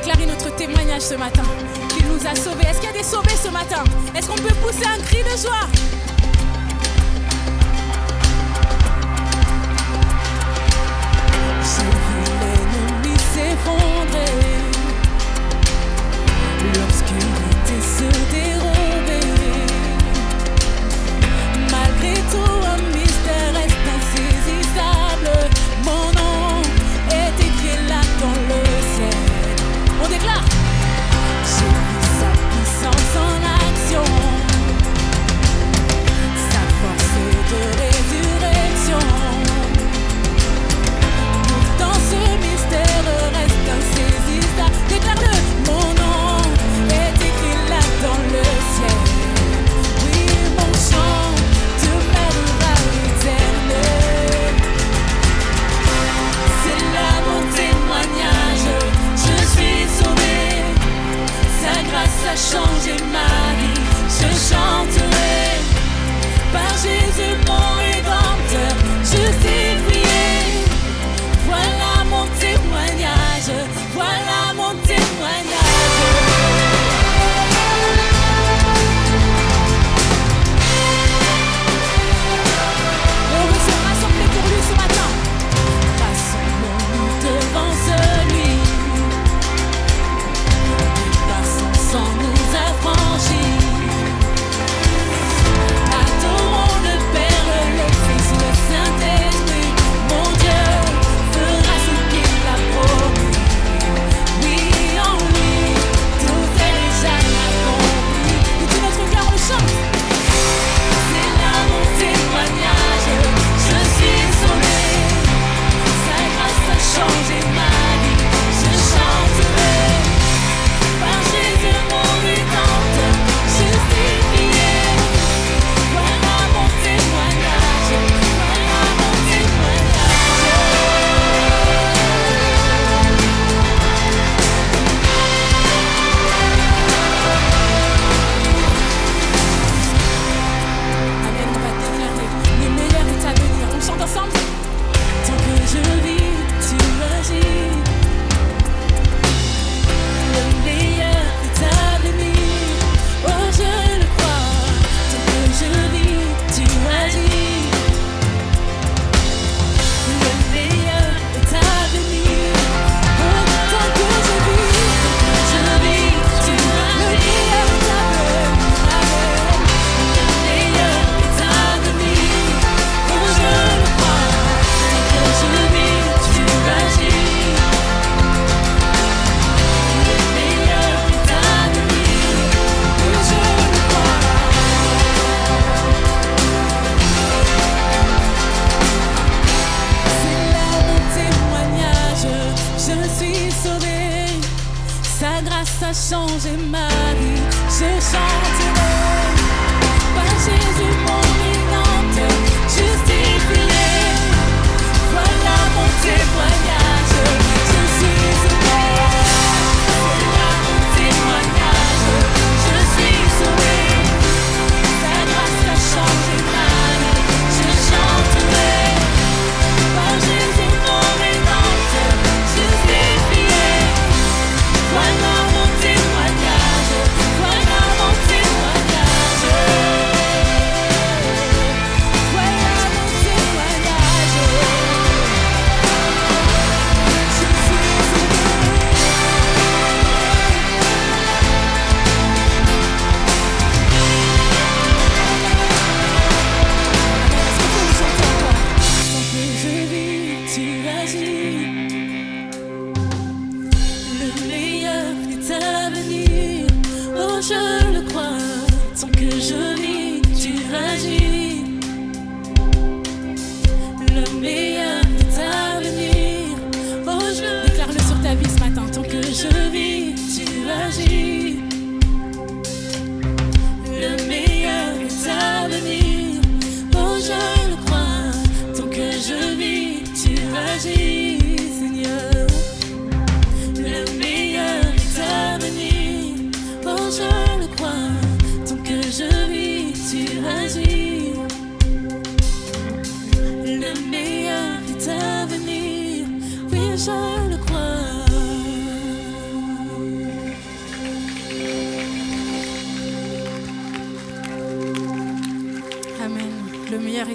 déclarer notre témoignage ce matin, qu'il nous a sauvés. Est-ce qu'il y a des sauvés ce matin? Est-ce qu'on peut pousser un cri de joie? J'ai vu l'ennemi s'effondrer, l'obscurité se dérober. Malgré tout, un mystère reste insaisissable. Mon nom est écrit là dans le ciel. On déclare. J'ai vu sa puissance en action, sa force de résurrection. Pourtant ce mystère reste insaisissable. Déclare-le. Mon nom est écrit là dans le ciel. Oui, mon chant demeurera éternel. C'est là mon témoignage, je suis sauvé. Sa grâce a changé ma vie, je chanterai. Par Jésus mon rédempteur, justifié. Voilà mon témoignage, voilà mon témoignage. Et on veut se rassembler pour lui ce matin. Rassemblons-nous devant celui qui par son sang nous a franchis. Adorons le Père, le Fils, le Saint-Esprit. Mon Dieu fera ce qu'il a promis. Oui, en lui, tout est déjà accompli. Et tout notre cœur le chante. C'est là mon témoignage, je suis sauvé. Sa grâce a changé ma vie, je chanterai. Par Jésus mon rédempteur, justifié. Voilà mon témoignage, voilà mon témoignage. Amen, on va déclarer le meilleur est à venir. On chante ensemble. Tant que je vis, tu agis. Le meilleur est à venir. Oh, je le crois. Tant que je vis, tu agis. Le meilleur est à venir. Oh, tant que je vis, tu agis. Le meilleur est à venir. Le meilleur est à venir. Oh, je le crois. Tant que je vis, tu agis. Le meilleur est à venir. Oh, je le crois. C'est là mon témoignage, je suis sauvé. Sa grâce a changé ma vie, je chanterai. Par Jésus mon rédempteur, justifié. Voilà mon témoignage, je suis sauvé. C'est là mon témoignage, je suis sauvé. Sa grâce a changé ma vie, je chanterai. Par Jésus mon rédempteur, justifié. Voilà mon témoignage, voilà mon témoignage. Voilà mon témoignage. Je suis sauvé. Est-ce qu'on peut le chanter encore? Tant que je vis, tu agis. Le meilleur est à venir. Oh, je le crois. Tant que je vis, tu agis. Le meilleur est à venir. Oh, je déclare-le sur ta vie ce matin. Tant que je vis, tu agis. Le meilleur est à venir. Oh, je le crois. Tant que je vis, tu agis, Seigneur. Le meilleur est à venir. Oh, je le crois. Tant que je vis, tu agis.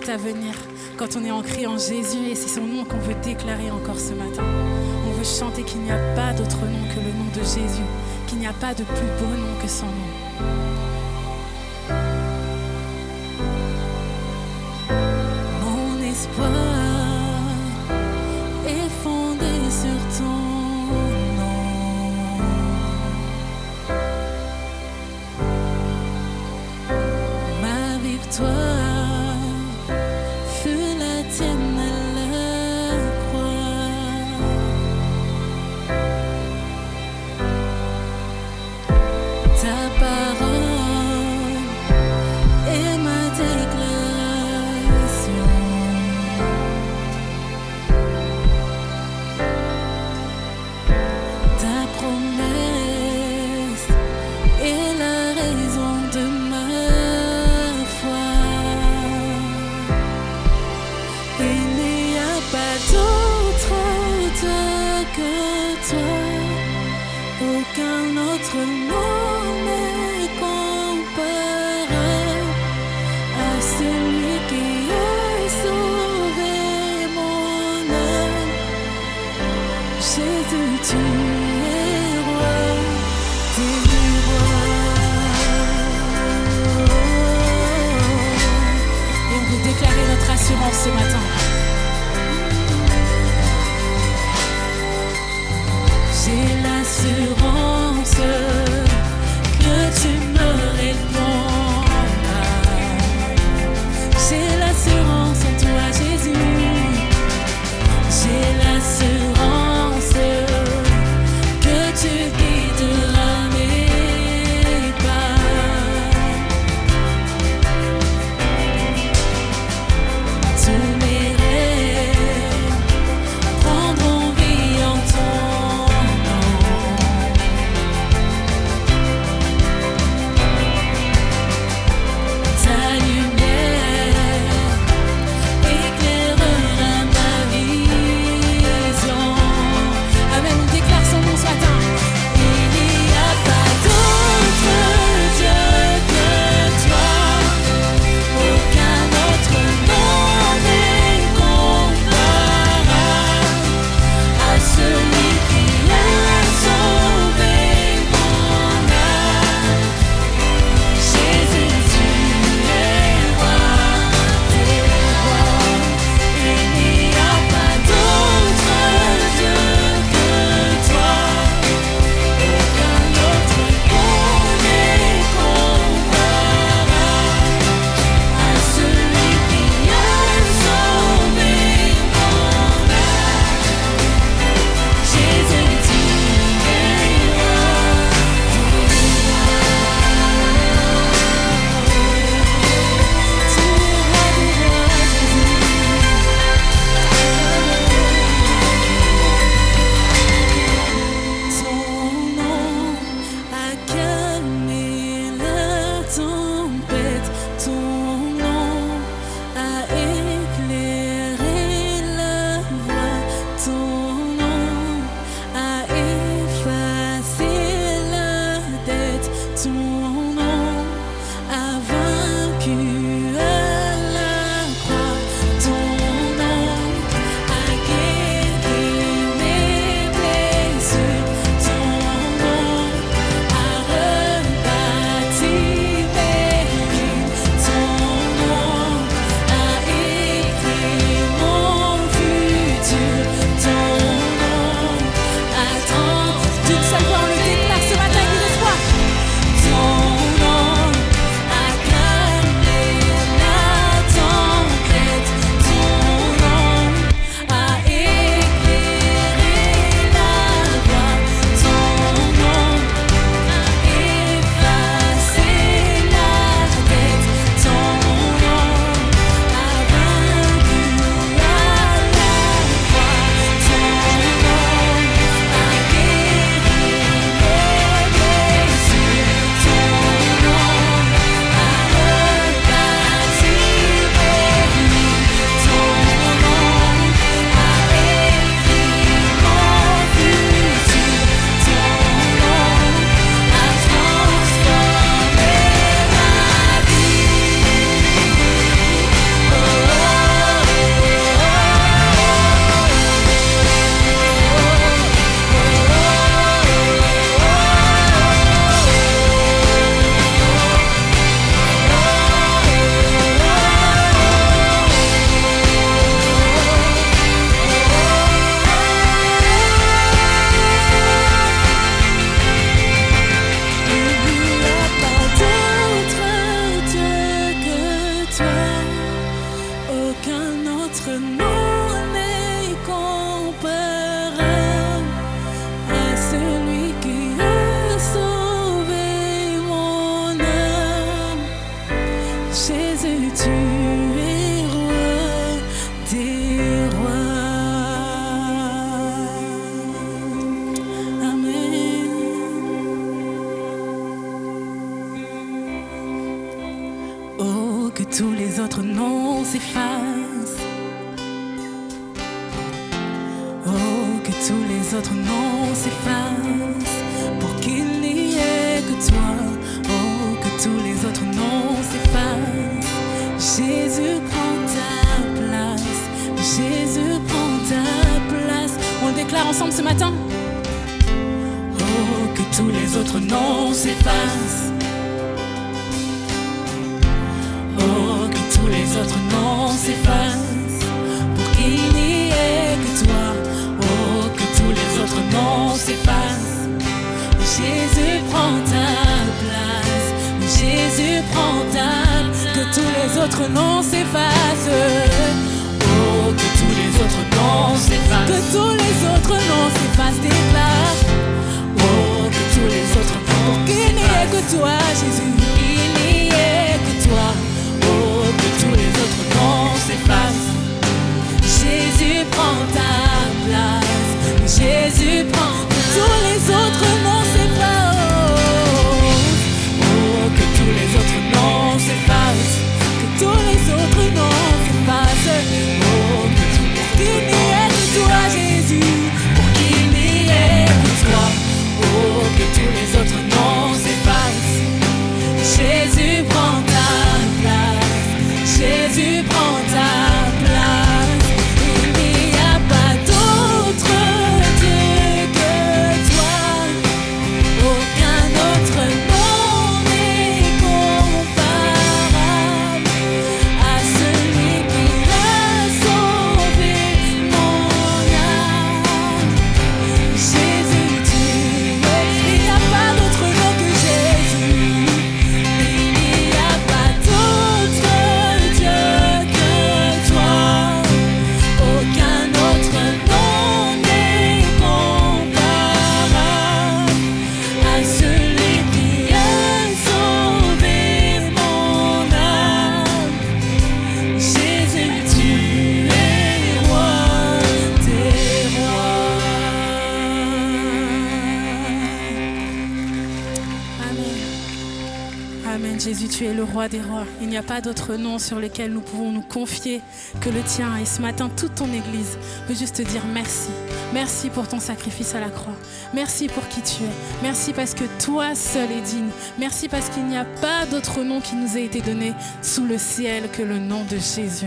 t'invite à venir quand on est ancré en Jésus et c'est son nom qu'on veut déclarer encore ce matin. On veut chanter qu'il n'y a pas d'autre nom que le nom de Jésus, qu'il n'y a pas de plus beau nom que son nom. Mon espoir est fondé sur ton nom. Ma victoire fut la tienne à la croix. Ta parole est ma déclaration. Ta promesse est la raison de ma foi. Il n'y a pas d'autre Dieu que toi, aucun autre nom n'est comparable à celui qui a sauvé mon âme. Jésus, tu es roi des rois. Et on veut déclarer notre assurance ce matin. J'ai l'assurance que tu me répondras. J'ai l'assurance en toi, Jésus. J'ai l'assurance que tu guideras mes pas. Tous mes rêves prendront vie en ton nom. les autres noms s'effacent. Oh, que tous les autres noms s'effacent pour qu'il n'y ait que toi. Oh, que tous les autres noms s'effacent. Jésus prend ta place. Jésus prend ta place. On le déclare ensemble ce matin. Oh, que tous les autres noms s'effacent. Oh, que tous les autres noms s'effacent pour qu'il n'y ait que toi. Oh, que tous les autres noms s'effacent. Jésus prend ta place. Jésus prend ta place. Que tous les autres noms s'effacent. Oh, que tous les autres noms s'effacent. Que tous les autres noms s'effacent. Déclare. Oh, que tous les autres noms. Pour qu'il n'y ait que toi, Jésus. Qu'il n'y ait que toi. Oh, que tous les autres noms s'effacent. Jésus prend ta place. Jésus prend ta place. Tous les autres noms s'effacent. Oh, que tous les autres noms s'effacent. Que tous les autres noms s'effacent. Oh, que tout pour qu'il n'y ait que toi, Jésus. Pour qu'il n'y ait que toi. Oh, que tous les autres noms s'effacent. Jésus prend ta place. Jésus prend ta place. Il n'y a pas d'autre Dieu que toi. Aucun autre nom n'est comparable à celui qui a sauvé mon âme. Jésus, tu es. Il n'y a pas d'autre nom que Jésus. Il n'y a pas d'autre Dieu que toi. Aucun autre nom n'est comparable à celui qui a sauvé mon âme. Jésus, tu es roi des rois. Amen. Amen. Jésus, tu es le roi des rois. Il n'y a pas d'autre nom sur lequel nous pouvons nous confier que le tien. Et ce matin, toute ton Église veut juste te dire merci. Merci pour ton sacrifice à la croix. Merci pour qui tu es. Merci parce que toi seul es digne. Merci parce qu'il n'y a pas d'autre nom qui nous a été donné sous le ciel que le nom de Jésus.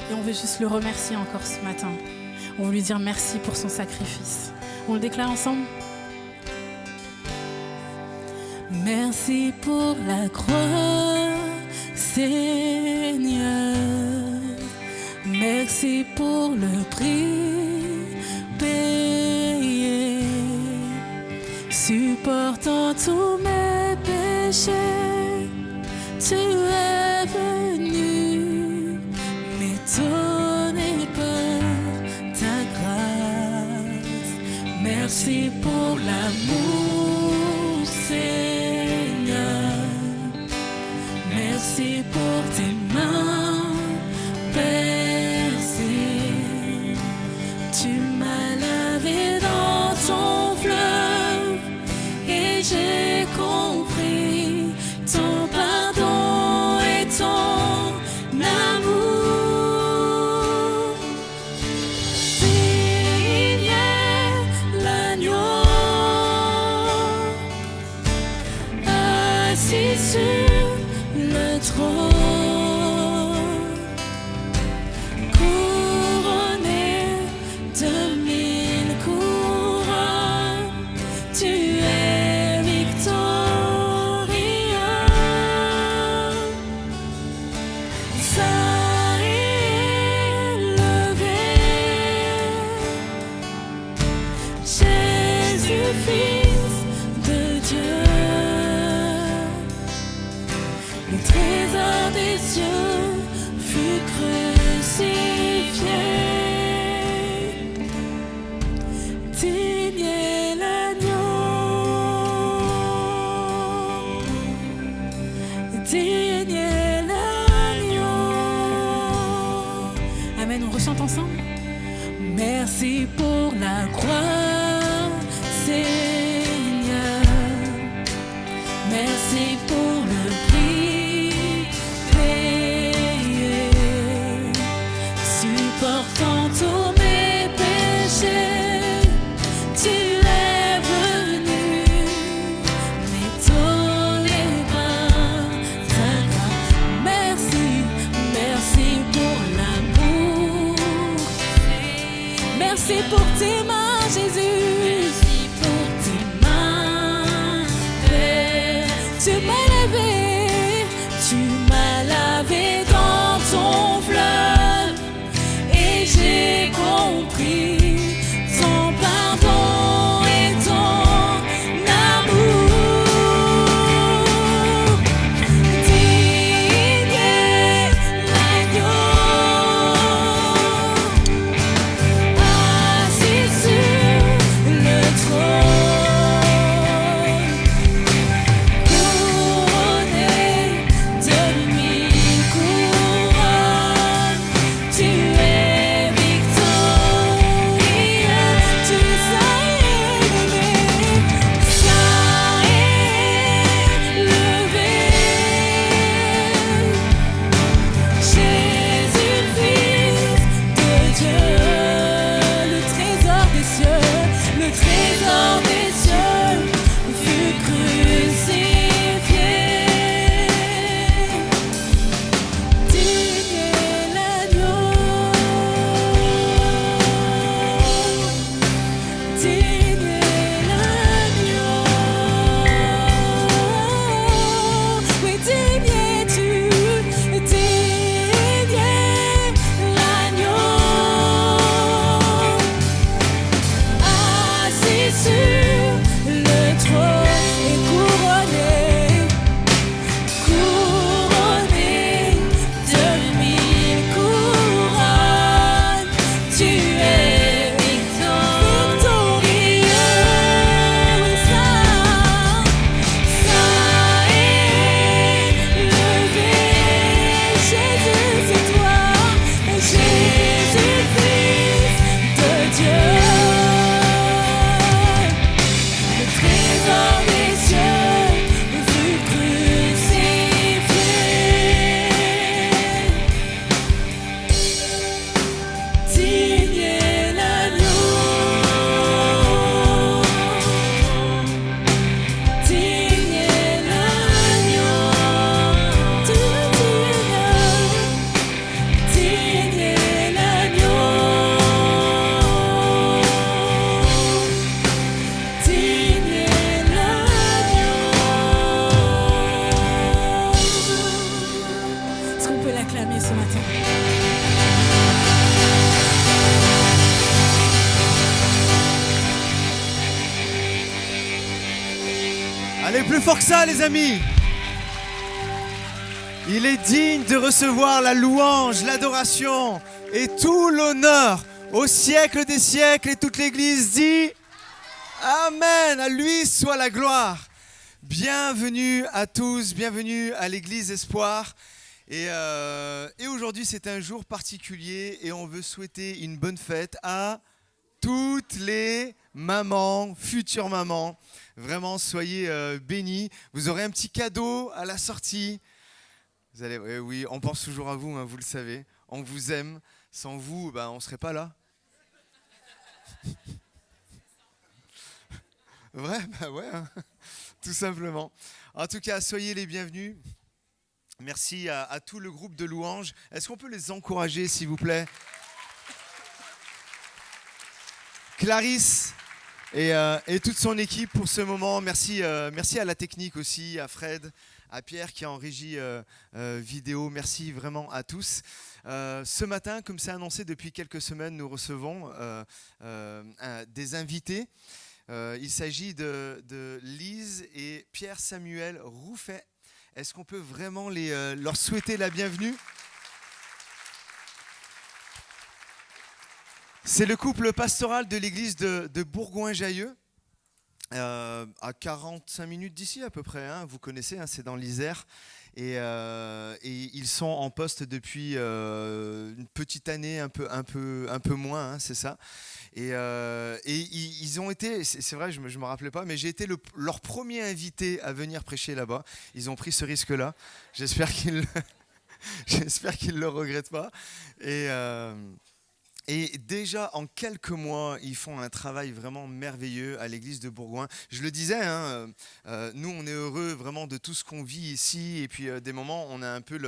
Et on veut juste le remercier encore ce matin. On veut lui dire merci pour son sacrifice. On le déclare ensemble? Merci pour la croix, Seigneur. Merci pour le prix payé. Supportant tous mes péchés, tu es venu m'étonner par ta grâce. Merci pour l'amour, Seigneur. Merci pour tes mains percées. Tu m'as lavé dans ton fleuve et j'ai compris ton pardon et ton amour. Digne est l'agneau assis sur le trône, couronné de 1000 couronnes, tu es victorieux. Saint élevé, Jésus, Fils de Dieu. Le trésor des cieux fut crucifié. Digne est l'agneau. Digne est l'agneau. Amen, on rechante ensemble. Merci pour la croix, Seigneur. Merci pour le prix tes mains, Jésus. Merci pour tes mains. Tu m'as lavé, tu m'as lavé dans ton fleuve, et j'ai compris ton pardon et ton amour. Digne est l'agneau, assis sur le trône, couronné de mille couronnes. Tu es victorieux, tu sais élevé, ça élevé. Jésus, Fils de Dieu, le trésor des cieux, le trésor des cieux, fut crucifié. Digne est l'agneau, digne est l'agneau. Oui, digne es-tu, digne est l'agneau, assis sur le trône et couronné de mille couronnes. Tu es victorieux, ça élevé. Jésus, c'est toi, Jésus, Fils de Dieu, le trésor des cieux fut crucifié. Digne est l'agneau, digne est l'agneau, digne est l'agneau, digne est l'agneau. Est-ce qu'on peut l'acclamer ce matin? Allez, plus fort que ça, les amis. Il est digne de recevoir la louange, l'adoration et tout l'honneur au siècle des siècles. Et toute l'Église dit Amen. À lui soit la gloire. Bienvenue à tous, bienvenue à l'Église Espoir. Et aujourd'hui, c'est un jour particulier et on veut souhaiter une bonne fête à toutes les mamans, futures mamans. Vraiment, soyez bénis. Vous aurez un petit cadeau à la sortie. Vous allez, oui, on pense toujours à vous, hein, vous le savez. On vous aime. Sans vous, on ne serait pas là. Vrai, ouais, hein, tout simplement. En tout cas, soyez les bienvenus. Merci à tout le groupe de louanges. Est-ce qu'on peut les encourager, s'il vous plaît? Clarisse et toute son équipe pour ce moment. Merci à la technique aussi, à Fred, à Pierre qui est en régie vidéo. Merci vraiment à tous. Ce matin, comme c'est annoncé depuis quelques semaines, nous recevons des invités. Il s'agit de Lise et Pierre-Samuel Rouffet. Est-ce qu'on peut vraiment leur souhaiter la bienvenue? C'est le couple pastoral de l'église de Bourgoin-Jallieu, à 45 minutes d'ici à peu près. Hein, vous connaissez, hein, c'est dans l'Isère. Et ils sont en poste depuis une petite année, un peu moins, hein, c'est ça. Et ils ont été, c'est vrai, je me rappelais pas, mais j'ai été leur premier invité à venir prêcher là-bas. Ils ont pris ce risque-là. J'espère qu'ils le regrettent pas. Et déjà, en quelques mois, ils font un travail vraiment merveilleux à l'église de Bourgoin. Je le disais, hein, nous, on est heureux vraiment de tout ce qu'on vit ici. Et puis, des moments, on a un peu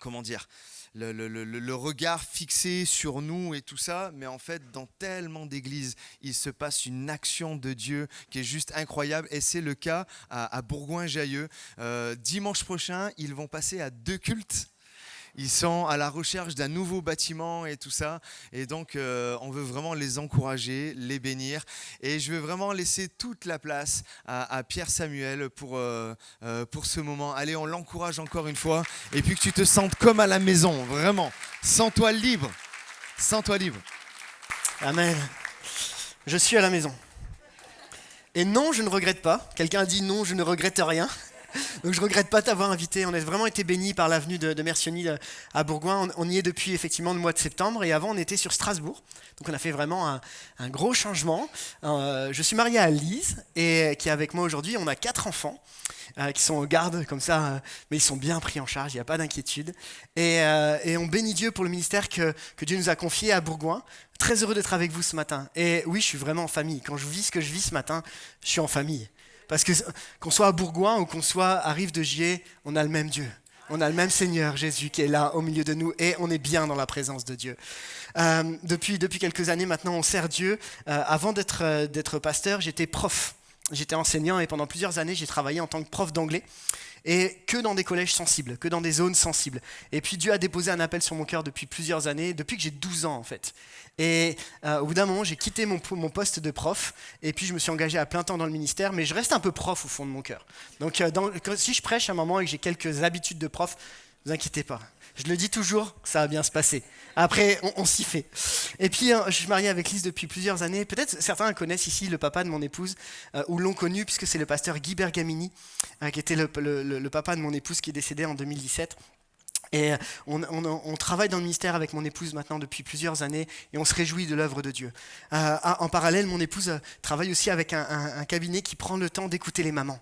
comment dire, le regard fixé sur nous et tout ça, mais en fait, dans tellement d'églises, il se passe une action de Dieu qui est juste incroyable, et c'est le cas à Bourgoin-Jallieu. Dimanche prochain, ils vont passer à 2 cultes. Ils sont à la recherche d'un nouveau bâtiment et tout ça. Et donc, on veut vraiment les encourager, les bénir. Et je veux vraiment laisser toute la place à Pierre Samuel pour ce moment. Allez, on l'encourage encore une fois. Et puis que tu te sentes comme à la maison, vraiment. Sens-toi libre. Sens-toi libre. Amen. Je suis à la maison. Et non, je ne regrette pas. Quelqu'un a dit non, je ne regrette rien. Donc je ne regrette pas t'avoir invité. On a vraiment été bénis par l'avenue de Mercioni à Bourgoin. On y est depuis effectivement le mois de septembre, et avant on était sur Strasbourg. Donc on a fait vraiment un gros changement. Je suis marié à Lise, et qui est avec moi aujourd'hui. On a 4 enfants qui sont au garde comme ça, mais ils sont bien pris en charge, il n'y a pas d'inquiétude. Et on bénit Dieu pour le ministère que Dieu nous a confié à Bourgoin. Très heureux d'être avec vous ce matin. Et oui, je suis vraiment en famille. Quand je vis ce que je vis ce matin, je suis en famille. Parce que qu'on soit à Bourgoin ou qu'on soit à Rive-de-Gier, on a le même Dieu. On a le même Seigneur Jésus qui est là au milieu de nous, et on est bien dans la présence de Dieu. Depuis quelques années maintenant, on sert Dieu. Avant d'être pasteur, j'étais prof. J'étais enseignant, et pendant plusieurs années, j'ai travaillé en tant que prof d'anglais. Et que dans des collèges sensibles, que dans des zones sensibles. Et puis Dieu a déposé un appel sur mon cœur depuis plusieurs années, depuis que j'ai 12 ans en fait. Et au bout d'un moment, j'ai quitté mon poste de prof, et puis je me suis engagé à plein temps dans le ministère, mais je reste un peu prof au fond de mon cœur. Donc si je prêche à un moment et que j'ai quelques habitudes de prof, ne vous inquiétez pas. Je le dis toujours, ça va bien se passer. Après, on s'y fait. Et puis, je suis marié avec Lise depuis plusieurs années. Peut-être certains connaissent ici le papa de mon épouse, ou l'ont connu, puisque c'est le pasteur Guy Bergamini, qui était le papa de mon épouse, qui est décédé en 2017. Et on travaille dans le ministère avec mon épouse maintenant depuis plusieurs années, et on se réjouit de l'œuvre de Dieu. En parallèle, mon épouse travaille aussi avec un cabinet qui prend le temps d'écouter les mamans.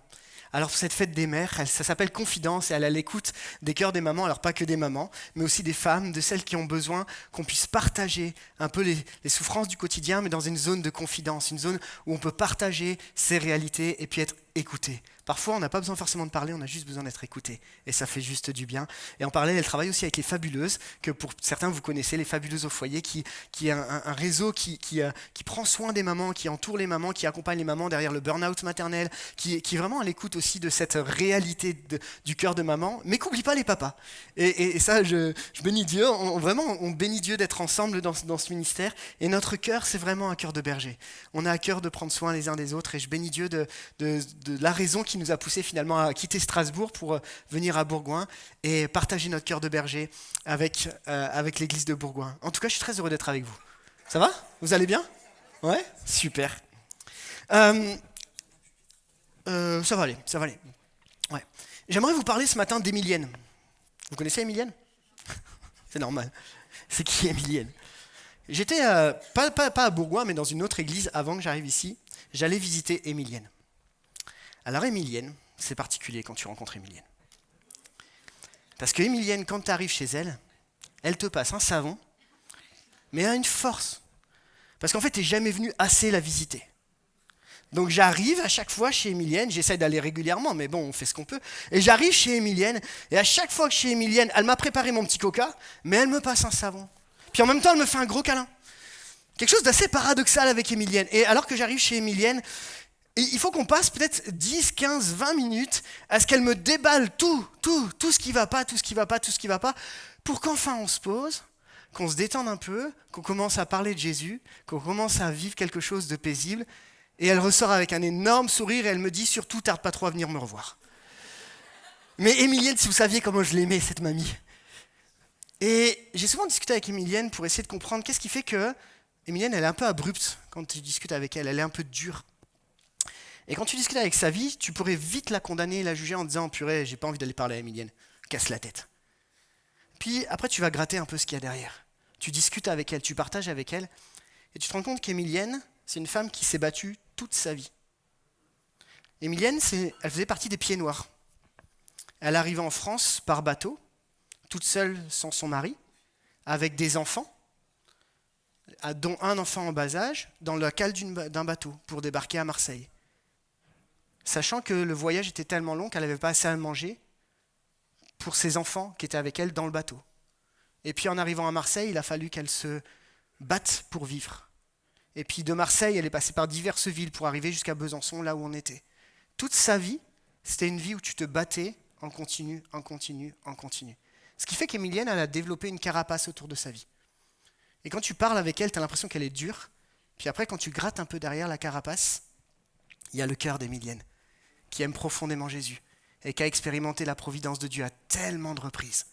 Alors pour cette fête des mères, ça s'appelle Confidence, et elle a l'écoute des cœurs des mamans, alors pas que des mamans, mais aussi des femmes, de celles qui ont besoin qu'on puisse partager un peu les souffrances du quotidien, mais dans une zone de confidence, une zone où on peut partager ses réalités et puis être écouté. Parfois, on n'a pas besoin forcément de parler, on a juste besoin d'être écouté. Et ça fait juste du bien. Et en parallèle, elle travaille aussi avec les Fabuleuses, que pour certains, vous connaissez, les Fabuleuses au foyer, qui est un réseau qui prend soin des mamans, qui entoure les mamans, qui accompagne les mamans derrière le burn-out maternel, qui est vraiment à l'écoute aussi de cette réalité du cœur de maman, mais qu'oublie pas les papas. Et ça, je bénis Dieu. On bénit Dieu d'être ensemble dans ce ministère. Et notre cœur, c'est vraiment un cœur de berger. On a à cœur de prendre soin les uns des autres. Et je bénis Dieu de la raison qui nous a poussé finalement à quitter Strasbourg pour venir à Bourgoin et partager notre cœur de berger avec l'église de Bourgoin. En tout cas, je suis très heureux d'être avec vous. Ça va ? Vous allez bien ? Ouais ? Super. Ça va aller. Ouais. J'aimerais vous parler ce matin d'Émilienne. Vous connaissez Émilienne ? C'est normal. C'est qui Émilienne ? J'étais pas à Bourgoin, mais dans une autre église avant que j'arrive ici. J'allais visiter Émilienne. Alors Émilienne, c'est particulier quand tu rencontres Émilienne. Parce que Émilienne, quand tu arrives chez elle, elle te passe un savon, mais elle a une force. Parce qu'en fait, tu n'es jamais venu assez la visiter. Donc j'arrive à chaque fois chez Émilienne, j'essaie d'aller régulièrement, mais bon, on fait ce qu'on peut. Et j'arrive chez Émilienne, et à chaque fois que chez Émilienne, elle m'a préparé mon petit coca, mais elle me passe un savon. Puis en même temps, elle me fait un gros câlin. Quelque chose d'assez paradoxal avec Émilienne. Et alors que j'arrive chez Émilienne, il faut qu'on passe peut-être 10, 15, 20 minutes à ce qu'elle me déballe tout ce qui va pas, pour qu'enfin on se pose, qu'on se détende un peu, qu'on commence à parler de Jésus, qu'on commence à vivre quelque chose de paisible. Et elle ressort avec un énorme sourire et elle me dit surtout tarde pas trop à venir me revoir. Mais Émilienne, si vous saviez comment je l'aimais, cette mamie. Et j'ai souvent discuté avec Émilienne pour essayer de comprendre qu'est-ce qui fait que Émilienne, elle est un peu abrupte quand tu discutes avec elle, elle est un peu dure. Et quand tu discutes avec sa vie, tu pourrais vite la condamner et la juger en disant « Purée, j'ai pas envie d'aller parler à Émilienne, casse la tête. » Puis après, tu vas gratter un peu ce qu'il y a derrière. Tu discutes avec elle, tu partages avec elle, et tu te rends compte qu'Émilienne, c'est une femme qui s'est battue toute sa vie. Émilienne, elle faisait partie des Pieds Noirs. Elle arrivait en France par bateau, toute seule sans son mari, avec des enfants, dont un enfant en bas âge, dans la cale d'un bateau pour débarquer à Marseille. Sachant que le voyage était tellement long qu'elle n'avait pas assez à manger pour ses enfants qui étaient avec elle dans le bateau. Et puis en arrivant à Marseille, il a fallu qu'elle se batte pour vivre. Et puis de Marseille, elle est passée par diverses villes pour arriver jusqu'à Besançon, là où on était. Toute sa vie, c'était une vie où tu te battais en continu, en continu, en continu. Ce qui fait qu'Émilienne, elle a développé une carapace autour de sa vie. Et quand tu parles avec elle, tu as l'impression qu'elle est dure. Puis après, quand tu grattes un peu derrière la carapace, il y a le cœur d'Émilienne, qui aime profondément Jésus et qui a expérimenté la providence de Dieu à tellement de reprises.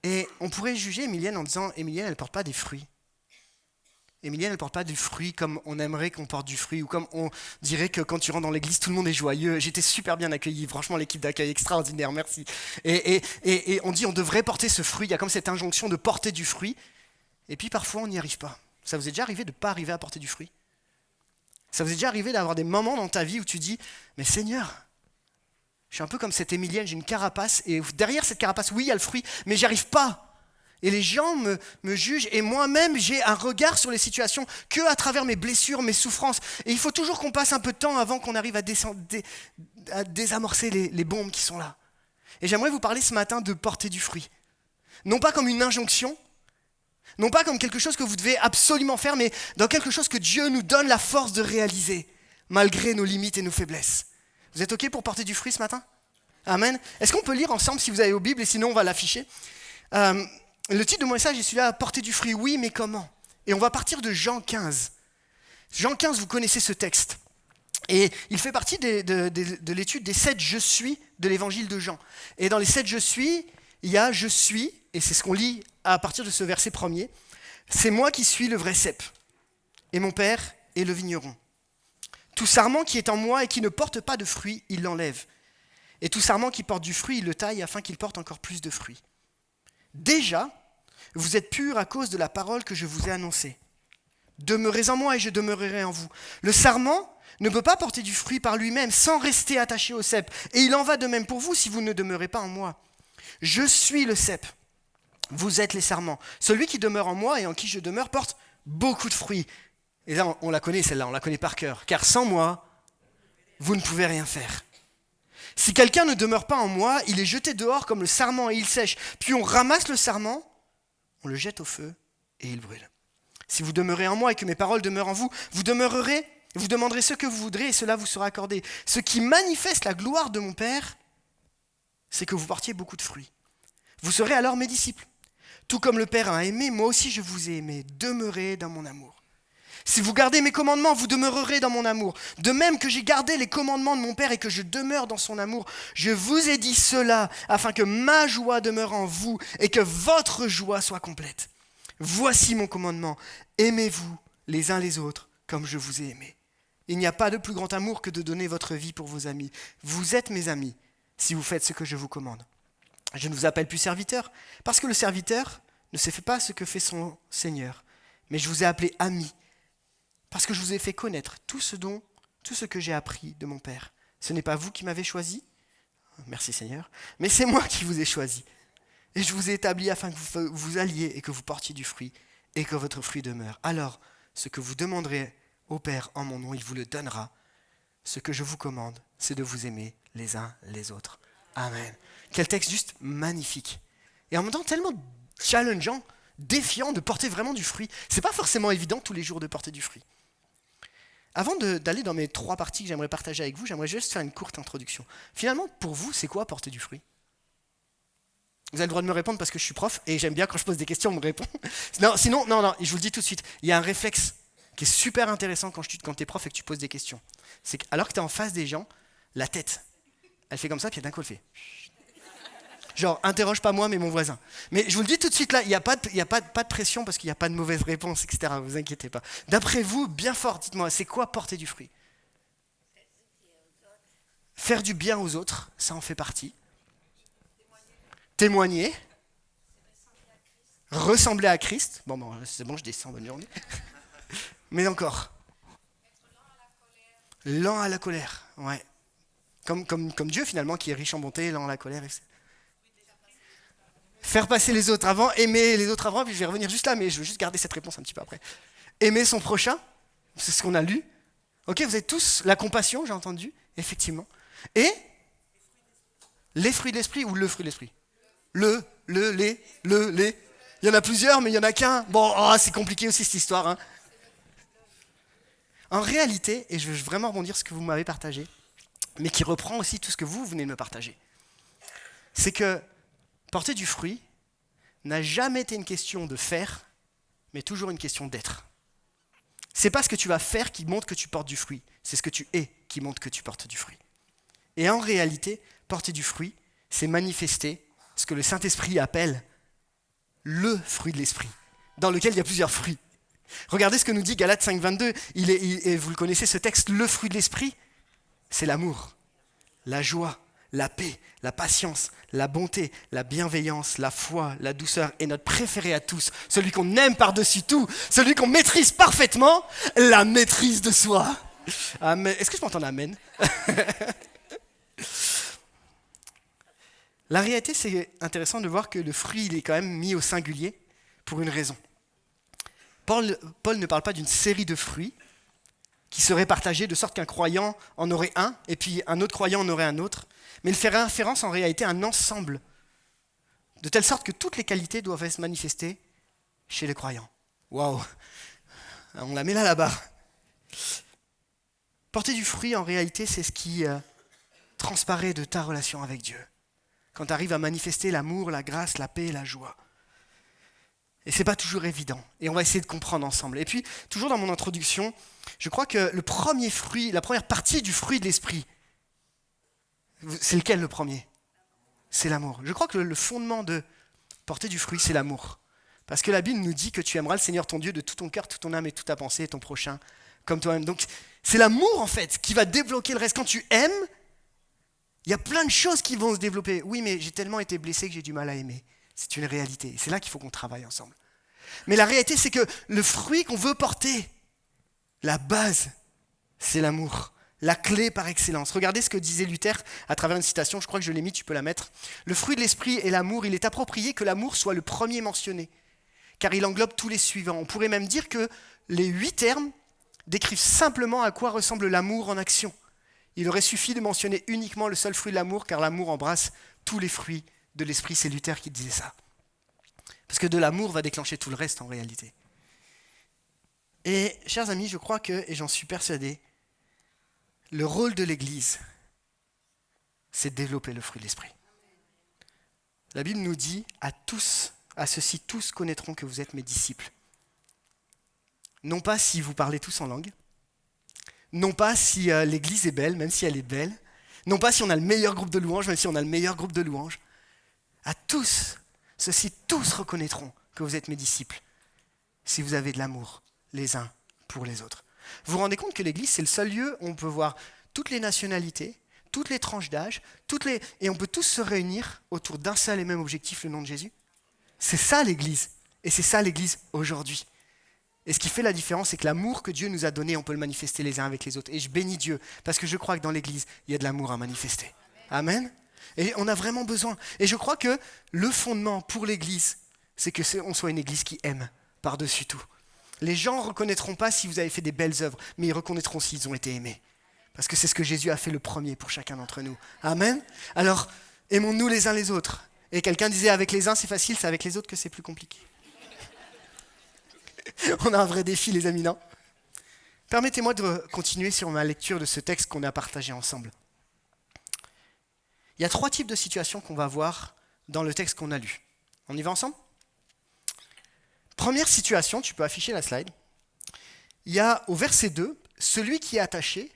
Et on pourrait juger Émilienne en disant « Émilienne, elle ne porte pas des fruits. Émilienne, elle ne porte pas du fruit comme on aimerait qu'on porte du fruit ou comme on dirait que quand tu rentres dans l'église, tout le monde est joyeux. J'étais super bien accueilli, franchement l'équipe d'accueil extraordinaire, merci. Et on dit on devrait porter ce fruit, il y a comme cette injonction de porter du fruit. Et puis parfois on n'y arrive pas. Ça vous est déjà arrivé de ne pas arriver à porter du fruit ? Ça vous est déjà arrivé d'avoir des moments dans ta vie où tu dis mais Seigneur, je suis un peu comme cette Émilienne, j'ai une carapace et derrière cette carapace, oui il y a le fruit, mais j'y arrive pas. Et les gens me jugent et moi-même j'ai un regard sur les situations que à travers mes blessures, mes souffrances. Et il faut toujours qu'on passe un peu de temps avant qu'on arrive à désamorcer les bombes qui sont là. Et j'aimerais vous parler ce matin de porter du fruit. Non pas comme une injonction, non pas comme quelque chose que vous devez absolument faire, mais dans quelque chose que Dieu nous donne la force de réaliser, malgré nos limites et nos faiblesses. Vous êtes OK pour porter du fruit ce matin ? Amen. Est-ce qu'on peut lire ensemble si vous avez vos Bibles et sinon on va l'afficher Le titre de mon message est celui-là, porter du fruit, oui, mais comment ? Et on va partir de Jean 15. Jean 15, vous connaissez ce texte. Et il fait partie de l'étude des 7 « je suis » de l'évangile de Jean. Et dans les 7 « je suis », il y a « je suis », et c'est ce qu'on lit à partir de ce verset premier. « C'est moi qui suis le vrai cep, et mon Père est le vigneron. Tout sarment qui est en moi et qui ne porte pas de fruit, il l'enlève. Et tout sarment qui porte du fruit, il le taille afin qu'il porte encore plus de fruits. Déjà, vous êtes purs à cause de la parole que je vous ai annoncée. Demeurez en moi et je demeurerai en vous. Le sarment ne peut pas porter du fruit par lui-même sans rester attaché au cep. Et il en va de même pour vous si vous ne demeurez pas en moi. Je suis le cep. Vous êtes les sarments. Celui qui demeure en moi et en qui je demeure porte beaucoup de fruits. Et là, on la connaît celle-là, on la connaît par cœur. Car sans moi, vous ne pouvez rien faire. Si quelqu'un ne demeure pas en moi, il est jeté dehors comme le sarment et il sèche. Puis on ramasse le sarment, on le jette au feu et il brûle. Si vous demeurez en moi et que mes paroles demeurent en vous, vous demeurerez, vous demanderez ce que vous voudrez et cela vous sera accordé. Ce qui manifeste la gloire de mon Père, c'est que vous portiez beaucoup de fruits. Vous serez alors mes disciples. Tout comme le Père a aimé, moi aussi je vous ai aimé. Demeurez dans mon amour. Si vous gardez mes commandements, vous demeurerez dans mon amour. De même que j'ai gardé les commandements de mon Père et que je demeure dans son amour, je vous ai dit cela afin que ma joie demeure en vous et que votre joie soit complète. Voici mon commandement, aimez-vous les uns les autres comme je vous ai aimé. Il n'y a pas de plus grand amour que de donner votre vie pour vos amis. Vous êtes mes amis si vous faites ce que je vous commande. Je ne vous appelle plus serviteur parce que le serviteur ne sait pas ce que fait son Seigneur, mais je vous ai appelé ami. Parce que je vous ai fait connaître tout ce que j'ai appris de mon Père. Ce n'est pas vous qui m'avez choisi, merci Seigneur, mais c'est moi qui vous ai choisi. Et je vous ai établi afin que vous vous alliez et que vous portiez du fruit et que votre fruit demeure. Alors, ce que vous demanderez au Père en mon nom, il vous le donnera. Ce que je vous commande, c'est de vous aimer les uns les autres. Amen. Quel texte juste magnifique. Et en même temps tellement challengeant, défiant de porter vraiment du fruit. C'est pas forcément évident tous les jours de porter du fruit. Avant d'aller dans mes 3 parties que j'aimerais partager avec vous, j'aimerais juste faire une courte introduction. Finalement, pour vous, c'est quoi porter du fruit ? Vous avez le droit de me répondre parce que je suis prof et j'aime bien quand je pose des questions, on me répond. Non, sinon, je vous le dis tout de suite, il y a un réflexe qui est super intéressant quand tu es prof et que tu poses des questions. C'est qu'alors que tu es en face des gens, la tête, elle fait comme ça, puis d'un coup, elle fait... Genre, interroge pas moi, mais mon voisin. Mais je vous le dis tout de suite là, il n'y a pas de pression parce qu'il n'y a pas de mauvaise réponse, etc. Vous inquiétez pas. D'après vous, bien fort, dites-moi, c'est quoi porter du fruit ? Faire du bien aux autres, ça en fait partie. Témoigner. Ressembler à Christ. Bon, c'est bon, je descends, bonne journée. Mais encore. Lent à la colère, ouais. Comme Dieu finalement, qui est riche en bonté, lent à la colère, etc. Faire passer les autres avant, aimer les autres avant, puis je vais revenir juste là, mais je veux juste garder cette réponse un petit peu après. Aimer son prochain, c'est ce qu'on a lu. Ok, vous avez tous la compassion, j'ai entendu, effectivement. Et Les fruits de l'esprit ou le fruit de l'esprit? Les. Il y en a plusieurs, mais il n'y en a qu'un. Bon, c'est compliqué aussi cette histoire. Hein. En réalité, et je veux vraiment rebondir sur ce que vous m'avez partagé, mais qui reprend aussi tout ce que vous venez de me partager, c'est que porter du fruit n'a jamais été une question de faire, mais toujours une question d'être. C'est pas ce que tu vas faire qui montre que tu portes du fruit, c'est ce que tu es qui montre que tu portes du fruit. Et en réalité, porter du fruit, c'est manifester ce que le Saint-Esprit appelle le fruit de l'esprit, dans lequel il y a plusieurs fruits. Regardez ce que nous dit Galates 5,22, et vous le connaissez ce texte, le fruit de l'esprit, c'est l'amour, la joie, la paix, la patience, la bonté, la bienveillance, la foi, la douceur, et notre préféré à tous, celui qu'on aime par-dessus tout, celui qu'on maîtrise parfaitement, la maîtrise de soi. Amen. Est-ce que je peux entendre amen? La réalité, c'est intéressant de voir que le fruit, il est quand même mis au singulier pour une raison. Paul ne parle pas d'une série de fruits qui seraient partagés de sorte qu'un croyant en aurait un, et puis un autre croyant en aurait un autre, mais il fait référence en réalité à un ensemble, de telle sorte que toutes les qualités doivent se manifester chez les croyants. Waouh! On la met là-bas. Porter du fruit, en réalité, c'est ce qui transparaît de ta relation avec Dieu. Quand tu arrives à manifester l'amour, la grâce, la paix, la joie. Et c'est pas toujours évident. Et on va essayer de comprendre ensemble. Et puis, toujours dans mon introduction, je crois que le premier fruit, la première partie du fruit de l'esprit, c'est lequel le premier? C'est l'amour. Je crois que le fondement de porter du fruit, c'est l'amour. Parce que la Bible nous dit que tu aimeras le Seigneur ton Dieu de tout ton cœur, toute ton âme et toute ta pensée, et ton prochain comme toi-même. Donc, c'est l'amour, en fait, qui va débloquer le reste. Quand tu aimes, il y a plein de choses qui vont se développer. Oui, mais j'ai tellement été blessé que j'ai du mal à aimer. C'est une réalité. C'est là qu'il faut qu'on travaille ensemble. Mais la réalité, c'est que le fruit qu'on veut porter, la base, c'est l'amour. La clé par excellence. Regardez ce que disait Luther à travers une citation, je crois que je l'ai mis, tu peux la mettre. Le fruit de l'esprit est l'amour. Il est approprié que l'amour soit le premier mentionné, car il englobe tous les suivants. On pourrait même dire que les 8 termes décrivent simplement à quoi ressemble l'amour en action. Il aurait suffi de mentionner uniquement le seul fruit de l'amour, car l'amour embrasse tous les fruits de l'esprit. C'est Luther qui disait ça. Parce que de l'amour va déclencher tout le reste en réalité. Et chers amis, je crois que, et j'en suis persuadé, le rôle de l'Église, c'est de développer le fruit de l'esprit. La Bible nous dit à tous, à ceux-ci tous connaîtront que vous êtes mes disciples. Non pas si vous parlez tous en langue, non pas si l'Église est belle, même si elle est belle, non pas si on a le meilleur groupe de louanges, même si on a le meilleur groupe de louanges. À tous, ceux-ci tous reconnaîtront que vous êtes mes disciples, si vous avez de l'amour les uns pour les autres. Vous vous rendez compte que l'Église, c'est le seul lieu où on peut voir toutes les nationalités, toutes les tranches d'âge, et on peut tous se réunir autour d'un seul et même objectif, le nom de Jésus. C'est ça l'Église, et c'est ça l'Église aujourd'hui. Et ce qui fait la différence, c'est que l'amour que Dieu nous a donné, on peut le manifester les uns avec les autres. Et je bénis Dieu, parce que je crois que dans l'Église, il y a de l'amour à manifester. Amen. Et on a vraiment besoin. Et je crois que le fondement pour l'Église, c'est qu'on soit une Église qui aime par-dessus tout. Les gens ne reconnaîtront pas si vous avez fait des belles œuvres, mais ils reconnaîtront s'ils ont été aimés. Parce que c'est ce que Jésus a fait le premier pour chacun d'entre nous. Amen. Alors, aimons-nous les uns les autres. Et quelqu'un disait, avec les uns c'est facile, c'est avec les autres que c'est plus compliqué. On a un vrai défi, les amis, non? Permettez-moi de continuer sur ma lecture de ce texte qu'on a partagé ensemble. Il y a 3 types de situations qu'on va voir dans le texte qu'on a lu. On y va ensemble? Première situation, tu peux afficher la slide. Il y a au verset 2, celui qui est attaché,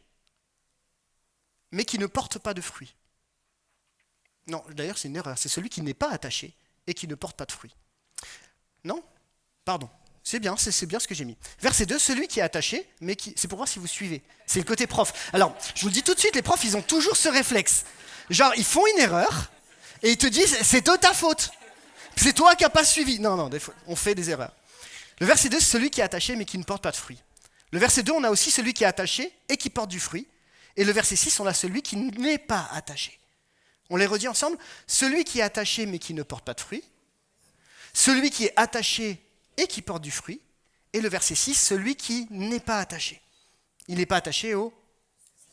mais qui ne porte pas de fruits. Non, d'ailleurs c'est une erreur, c'est celui qui n'est pas attaché et qui ne porte pas de fruits. Non? Pardon. C'est bien ce que j'ai mis. Verset 2, celui qui est attaché, mais qui... C'est pour voir si vous suivez. C'est le côté prof. Alors, je vous le dis tout de suite, les profs, ils ont toujours ce réflexe. Genre, ils font une erreur, et ils te disent, c'est de ta faute. C'est toi qui n'as pas suivi. Non, des fois, on fait des erreurs. Le verset 2, c'est celui qui est attaché, mais qui ne porte pas de fruit. Le verset 2, on a aussi celui qui est attaché et qui porte du fruit. Et le verset 6, on a celui qui n'est pas attaché. On les redit ensemble. Celui qui est attaché, mais qui ne porte pas de fruit. Celui qui est attaché et qui porte du fruit, et le verset 6, celui qui n'est pas attaché. Il n'est pas attaché au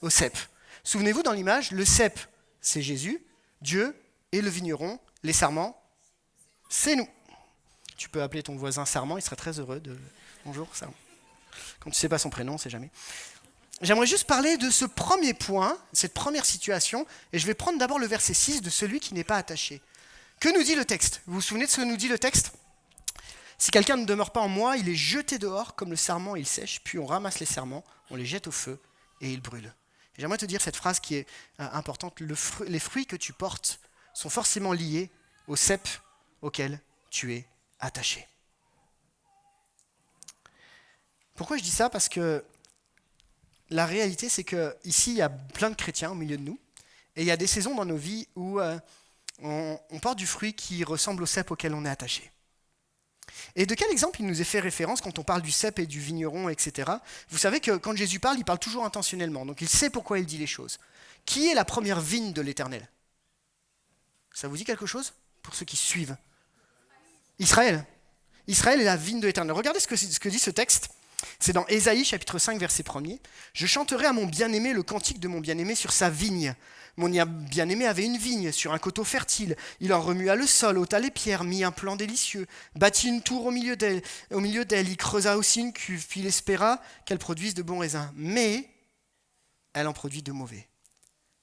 cep. Souvenez-vous, dans l'image, le cep, c'est Jésus, Dieu et le vigneron, les sarments, c'est nous. Tu peux appeler ton voisin Sarment, il serait très heureux de... Bonjour Sarment. Quand tu ne sais pas son prénom, on ne sait jamais. J'aimerais juste parler de ce premier point, cette première situation, et je vais prendre d'abord le verset 6 de celui qui n'est pas attaché. Que nous dit le texte ? Vous vous souvenez de ce que nous dit le texte ? Si quelqu'un ne demeure pas en moi, il est jeté dehors comme le sarment, il sèche, puis on ramasse les sarments, on les jette au feu et ils brûlent. Et j'aimerais te dire cette phrase qui est importante. Les fruits que tu portes sont forcément liés au cep auquel tu es attaché. Pourquoi je dis ça ? Parce que la réalité, c'est qu'ici, il y a plein de chrétiens au milieu de nous, et il y a des saisons dans nos vies où on porte du fruit qui ressemble au cep auquel on est attaché. Et de quel exemple il nous est fait référence quand on parle du cep et du vigneron, etc. Vous savez que quand Jésus parle, il parle toujours intentionnellement, donc il sait pourquoi il dit les choses. Qui est la première vigne de l'Éternel ? Ça vous dit quelque chose ? Pour ceux qui suivent. Israël. Israël est la vigne de l'Éternel. Regardez ce que dit ce texte. C'est dans Ésaïe, chapitre 5, verset 1er. « Je chanterai à mon bien-aimé le cantique de mon bien-aimé sur sa vigne. Mon bien-aimé avait une vigne sur un coteau fertile. Il en remua le sol, ôta les pierres, mit un plan délicieux, bâtit une tour au milieu d'elle. Il creusa aussi une cuve, puis il espéra qu'elle produise de bons raisins. Mais elle en produit de mauvais.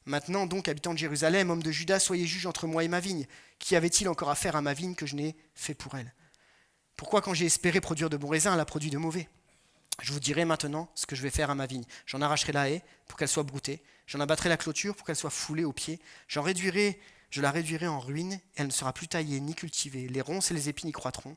Maintenant donc, habitants de Jérusalem, hommes de Juda, soyez juges entre moi et ma vigne. Qui avait-il encore à faire à ma vigne que je n'ai fait pour elle ? Pourquoi quand j'ai espéré produire de bons raisins, elle a produit de mauvais ? Je vous dirai maintenant ce que je vais faire à ma vigne. J'en arracherai la haie pour qu'elle soit broutée. J'en abattrai la clôture pour qu'elle soit foulée aux pieds. Je la réduirai en ruine et elle ne sera plus taillée ni cultivée. Les ronces et les épines y croîtront.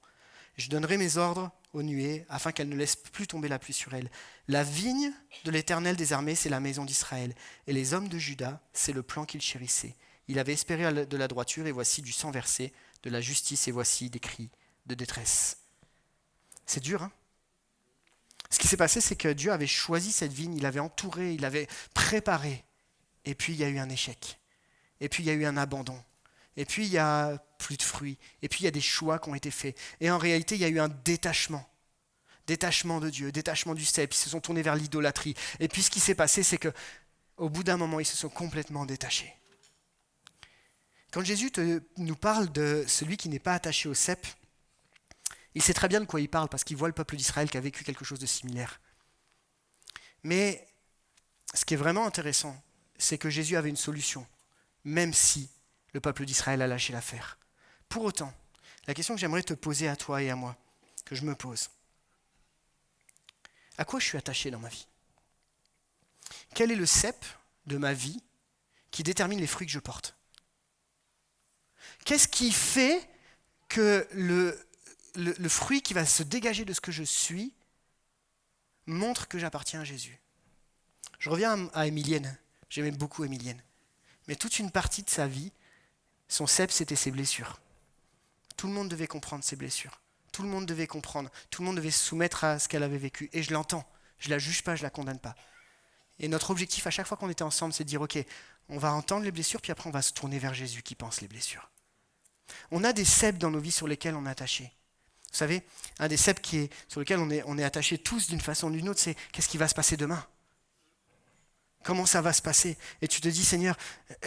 Je donnerai mes ordres aux nuées afin qu'elles ne laissent plus tomber la pluie sur elles. La vigne de l'Éternel des armées, c'est la maison d'Israël. Et les hommes de Juda, c'est le plan qu'il chérissait. Il avait espéré de la droiture et voici du sang versé, de la justice et voici des cris de détresse. C'est dur, hein ? Ce qui s'est passé, c'est que Dieu avait choisi cette vigne, il l'avait entourée, il l'avait préparée. Et puis, il y a eu un échec. Et puis, il y a eu un abandon. Et puis, il n'y a plus de fruits. Et puis, il y a des choix qui ont été faits. Et en réalité, il y a eu un détachement. Détachement de Dieu, détachement du cep. Ils se sont tournés vers l'idolâtrie. Et puis, ce qui s'est passé, c'est qu'au bout d'un moment, ils se sont complètement détachés. Quand Jésus nous parle de celui qui n'est pas attaché au cep, il sait très bien de quoi il parle parce qu'il voit le peuple d'Israël qui a vécu quelque chose de similaire. Mais ce qui est vraiment intéressant, c'est que Jésus avait une solution, même si le peuple d'Israël a lâché l'affaire. Pour autant, la question que j'aimerais te poser à toi et à moi, que je me pose, à quoi je suis attaché dans ma vie ? Quel est le cep de ma vie qui détermine les fruits que je porte ? Qu'est-ce qui fait que le fruit qui va se dégager de ce que je suis montre que j'appartiens à Jésus. Je reviens à Émilienne. J'aimais beaucoup Émilienne. Mais toute une partie de sa vie, son cep, c'était ses blessures. Tout le monde devait comprendre ses blessures. Tout le monde devait comprendre. Tout le monde devait se soumettre à ce qu'elle avait vécu. Et je l'entends. Je ne la juge pas, je ne la condamne pas. Et notre objectif à chaque fois qu'on était ensemble, c'est de dire, ok, on va entendre les blessures, puis après on va se tourner vers Jésus qui pense les blessures. On a des ceps dans nos vies sur lesquels on est attaché. Vous savez, un des ceps sur lequel on est attachés tous d'une façon ou d'une autre, c'est qu'est-ce qui va se passer demain ? Comment ça va se passer ? Et tu te dis, Seigneur,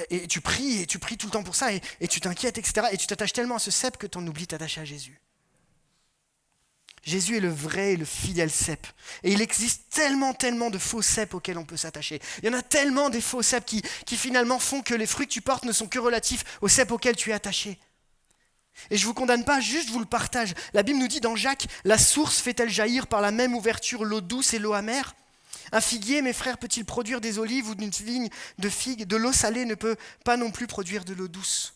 et tu pries tout le temps pour ça, et tu t'inquiètes, etc. Et tu t'attaches tellement à ce cep que tu en oublies de t'attacher à Jésus. Jésus est le vrai et le fidèle cep. Et il existe tellement de faux ceps auxquels on peut s'attacher. Il y en a tellement des faux ceps qui finalement font que les fruits que tu portes ne sont que relatifs au cep auquel tu es attaché. Et je ne vous condamne pas, juste je vous le partage. La Bible nous dit dans Jacques, « La source fait-elle jaillir par la même ouverture l'eau douce et l'eau amère ? Un figuier, mes frères, peut-il produire des olives ou d'une vigne de figues ? De l'eau salée ne peut pas non plus produire de l'eau douce. »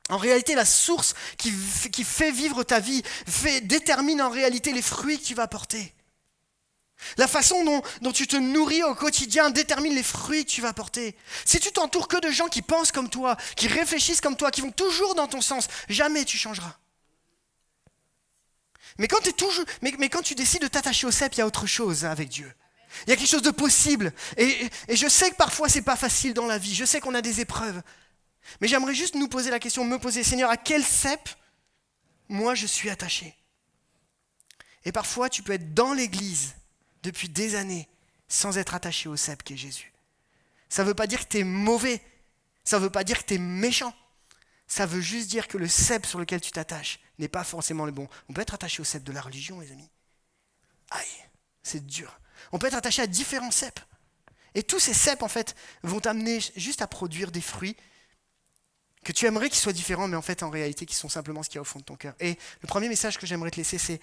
En réalité, la source qui fait vivre ta vie détermine en réalité les fruits que tu vas porter. La façon dont tu te nourris au quotidien détermine les fruits que tu vas porter. Si tu t'entoures que de gens qui pensent comme toi, qui réfléchissent comme toi, qui vont toujours dans ton sens, jamais tu changeras. Mais quand tu décides de t'attacher au cep, il y a autre chose avec Dieu. Il y a quelque chose de possible. Et je sais que parfois c'est pas facile dans la vie. Je sais qu'on a des épreuves. Mais j'aimerais juste me poser la question, Seigneur, à quel cep moi je suis attaché ? Et parfois tu peux être dans l'église depuis des années sans être attaché au cep qu'est Jésus. Ça ne veut pas dire que tu es mauvais. Ça ne veut pas dire que tu es méchant. ça veut juste dire que le cep sur lequel tu t'attaches n'est pas forcément le bon. On peut être attaché au cep de la religion, les amis. Aïe, c'est dur. On peut être attaché à différents ceps. Et tous ces ceps, en fait, vont t'amener juste à produire des fruits que tu aimerais qu'ils soient différents, mais en fait, en réalité, qui sont simplement ce qu'il y a au fond de ton cœur. Et le premier message que j'aimerais te laisser, c'est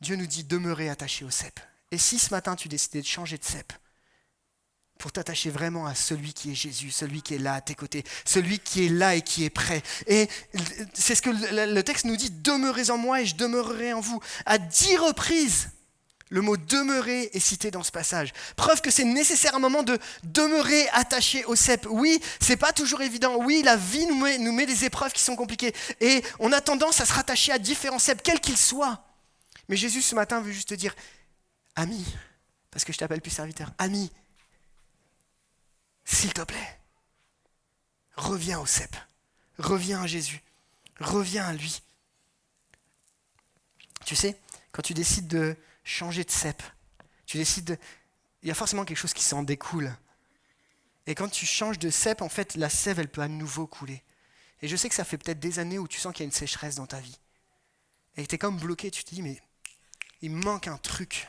Dieu nous dit demeurer attaché au cep. Et si ce matin, tu décidais de changer de cep pour t'attacher vraiment à celui qui est Jésus, celui qui est là à tes côtés, celui qui est là et qui est prêt. Et c'est ce que le texte nous dit, demeurez en moi et je demeurerai en vous. À 10 reprises, le mot demeurer est cité dans ce passage. Preuve que c'est nécessaire à un moment de demeurer attaché au cep. Oui, c'est pas toujours évident. Oui, la vie nous met des épreuves qui sont compliquées. Et on a tendance à se rattacher à différents ceps, quels qu'ils soient. Mais Jésus, ce matin, veut juste te dire, ami, parce que je t'appelle plus serviteur, ami, s'il te plaît, reviens au cep, reviens à Jésus, reviens à lui. Tu sais, quand tu décides de changer de cep, il y a forcément quelque chose qui s'en découle. Et quand tu changes de cep, en fait, la sève, elle peut à nouveau couler. Et je sais que ça fait peut-être des années où tu sens qu'il y a une sécheresse dans ta vie. Et tu es comme bloqué, tu te dis, mais il me manque un truc.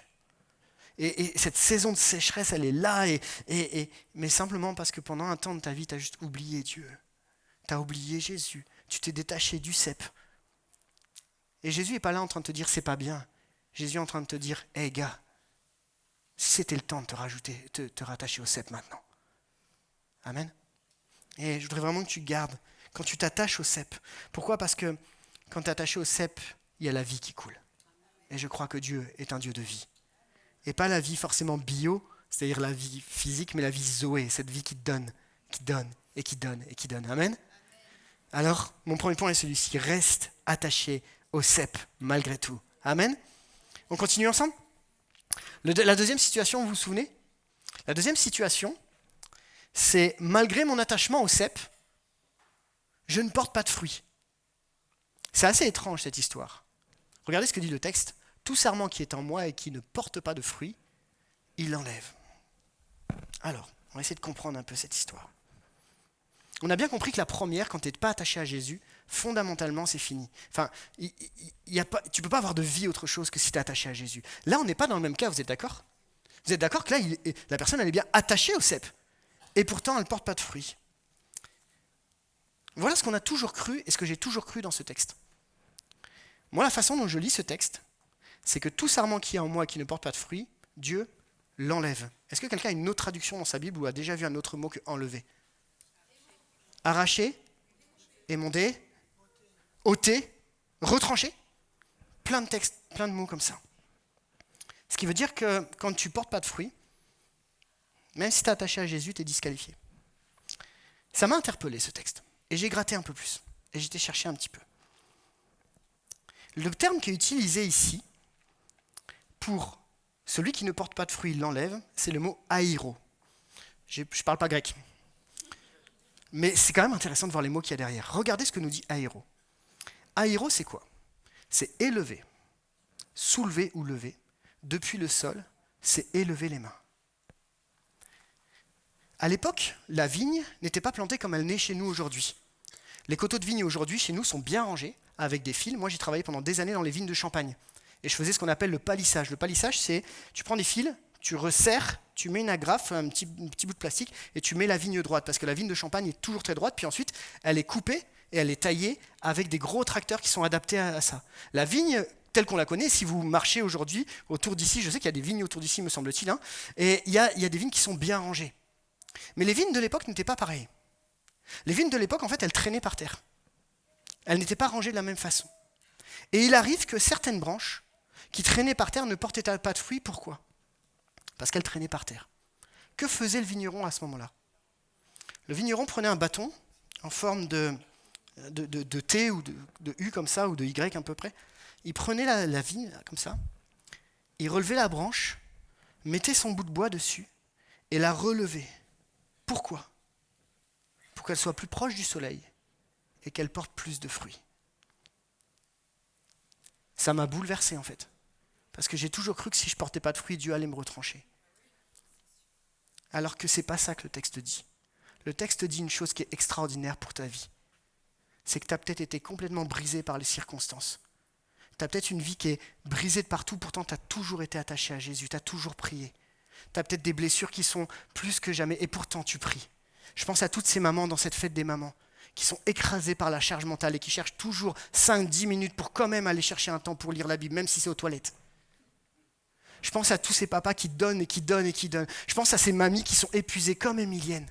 Et cette saison de sécheresse, elle est là, mais simplement parce que pendant un temps de ta vie, tu as juste oublié Dieu. Tu as oublié Jésus. Tu t'es détaché du cep. Et Jésus n'est pas là en train de te dire, c'est pas bien. Jésus est en train de te dire, hé gars, c'était le temps de te rattacher au cep maintenant. Amen. Et je voudrais vraiment que tu gardes, quand tu t'attaches au cep. Pourquoi ? Parce que quand tu es attaché au cep, il y a la vie qui coule. Et je crois que Dieu est un Dieu de vie. Et pas la vie forcément bio, c'est-à-dire la vie physique, mais la vie Zoé, cette vie qui donne, qui donne, et qui donne, et qui donne. Amen. Alors, mon premier point est celui-ci, reste attaché au cep, malgré tout. Amen. On continue ensemble ? La deuxième situation, vous vous souvenez ? La deuxième situation, c'est malgré mon attachement au cep, je ne porte pas de fruits. C'est assez étrange cette histoire. Regardez ce que dit le texte. Tout sarment qui est en moi et qui ne porte pas de fruits, il l'enlève. Alors, on va essayer de comprendre un peu cette histoire. On a bien compris que la première, quand tu n'es pas attaché à Jésus, fondamentalement, c'est fini. Enfin, tu ne peux pas avoir de vie autre chose que si tu es attaché à Jésus. Là, on n'est pas dans le même cas, vous êtes d'accord ? Vous êtes d'accord que là, la personne, elle est bien attachée au cep. Et pourtant, elle ne porte pas de fruits. Voilà ce qu'on a toujours cru et ce que j'ai toujours cru dans ce texte. Moi, la façon dont je lis ce texte, c'est que tout sarment qui est en moi et qui ne porte pas de fruits, Dieu l'enlève. Est-ce que quelqu'un a une autre traduction dans sa Bible ou a déjà vu un autre mot que enlever ? Arracher, émonder, ôter, retrancher. Plein de textes, plein de mots comme ça. Ce qui veut dire que quand tu ne portes pas de fruits, même si tu es attaché à Jésus, tu es disqualifié. Ça m'a interpellé ce texte. Et j'ai gratté un peu plus. Et j'étais cherché un petit peu. Le terme qui est utilisé ici, pour celui qui ne porte pas de fruits, il l'enlève, c'est le mot airo. Je ne parle pas grec. Mais c'est quand même intéressant de voir les mots qu'il y a derrière. Regardez ce que nous dit airo. Airo, c'est quoi ? C'est élever, soulever ou lever. Depuis le sol, c'est élever les mains. À l'époque, la vigne n'était pas plantée comme elle n'est chez nous aujourd'hui. Les coteaux de vigne aujourd'hui, chez nous, sont bien rangés, avec des fils. Moi, j'ai travaillé pendant des années dans les vignes de Champagne. Et je faisais ce qu'on appelle le palissage. Le palissage, c'est, tu prends des fils, tu resserres, tu mets une agrafe, un petit bout de plastique, et tu mets la vigne droite. Parce que la vigne de Champagne est toujours très droite, puis ensuite, elle est coupée et elle est taillée avec des gros tracteurs qui sont adaptés à ça. La vigne, telle qu'on la connaît, si vous marchez aujourd'hui autour d'ici, je sais qu'il y a des vignes autour d'ici, me semble-t-il, hein, et il y a des vignes qui sont bien rangées. Mais les vignes de l'époque n'étaient pas pareilles. Les vignes de l'époque, en fait, elles traînaient par terre. Elles n'étaient pas rangées de la même façon. Et il arrive que certaines branches qui traînaient par terre ne portaient pas de fruits. Pourquoi ? Parce qu'elles traînaient par terre. Que faisait le vigneron à ce moment-là ? Le vigneron prenait un bâton en forme de T ou de U comme ça, ou de Y à peu près. Il prenait la vigne comme ça, il relevait la branche, mettait son bout de bois dessus et la relevait. Pourquoi ? Pour qu'elle soit plus proche du soleil et qu'elle porte plus de fruits. Ça m'a bouleversé en fait. Parce que j'ai toujours cru que si je ne portais pas de fruits, Dieu allait me retrancher. Alors que ce n'est pas ça que le texte dit. Le texte dit une chose qui est extraordinaire pour ta vie. c'est que tu as peut-être été complètement brisé par les circonstances. Tu as peut-être une vie qui est brisée de partout, pourtant tu as toujours été attaché à Jésus, tu as toujours prié. Tu as peut-être des blessures qui sont plus que jamais, et pourtant tu pries. Je pense à toutes ces mamans dans cette fête des mamans, qui sont écrasées par la charge mentale et qui cherchent toujours 5-10 minutes pour quand même aller chercher un temps pour lire la Bible, même si c'est aux toilettes. Je pense à tous ces papas qui donnent et qui donnent et qui donnent. Je pense à ces mamies qui sont épuisées comme Emilienne.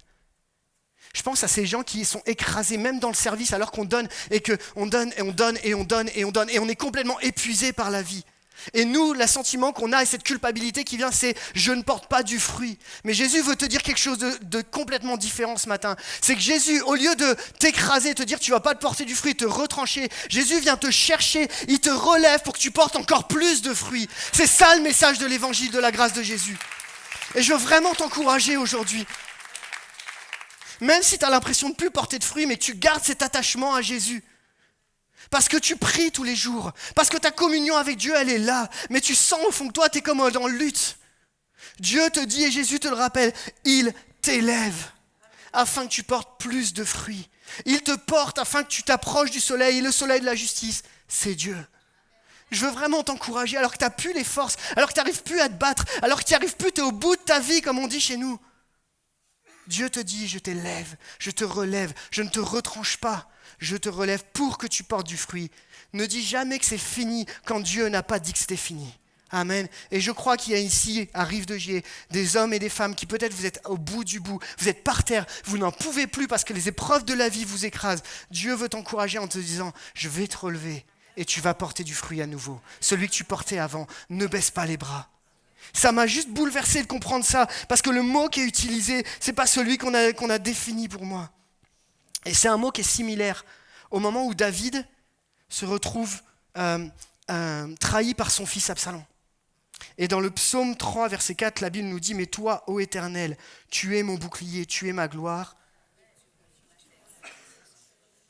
Je pense à ces gens qui sont écrasés même dans le service alors qu'on donne et qu'on donne et on donne et on donne et on donne et on est complètement épuisé par la vie. Et nous, le sentiment qu'on a et cette culpabilité qui vient, c'est « je ne porte pas du fruit ». Mais Jésus veut te dire quelque chose de complètement différent ce matin. C'est que Jésus, au lieu de t'écraser, te dire « tu ne vas pas te porter du fruit », te retrancher, Jésus vient te chercher, il te relève pour que tu portes encore plus de fruits. C'est ça le message de l'évangile de la grâce de Jésus. Et je veux vraiment t'encourager aujourd'hui. Même si tu as l'impression de ne plus porter de fruits, mais tu gardes cet attachement à Jésus. Parce que tu pries tous les jours, parce que ta communion avec Dieu, elle est là, mais tu sens au fond de toi, tu es comme en lutte. Dieu te dit, et Jésus te le rappelle, il t'élève afin que tu portes plus de fruits. Il te porte afin que tu t'approches du soleil, et le soleil de la justice, c'est Dieu. Je veux vraiment t'encourager, alors que tu n'as plus les forces, alors que tu n'arrives plus à te battre, alors que tu n'y arrives plus, tu es au bout de ta vie, comme on dit chez nous. Dieu te dit, je t'élève, je te relève, je ne te retranche pas, je te relève pour que tu portes du fruit. Ne dis jamais que c'est fini quand Dieu n'a pas dit que c'était fini. Amen. Et je crois qu'il y a ici, à Rive-de-Gier, des hommes et des femmes qui peut-être vous êtes au bout du bout, vous êtes par terre, vous n'en pouvez plus parce que les épreuves de la vie vous écrasent. Dieu veut t'encourager en te disant, je vais te relever et tu vas porter du fruit à nouveau. Celui que tu portais avant, ne baisse pas les bras. Ça m'a juste bouleversé de comprendre ça, parce que le mot qui est utilisé, c'est pas celui qu'on a défini pour moi. Et c'est un mot qui est similaire au moment où David se retrouve trahi par son fils Absalom. Et dans le psaume 3, verset 4, la Bible nous dit « Mais toi, ô Éternel, tu es mon bouclier, tu es ma gloire,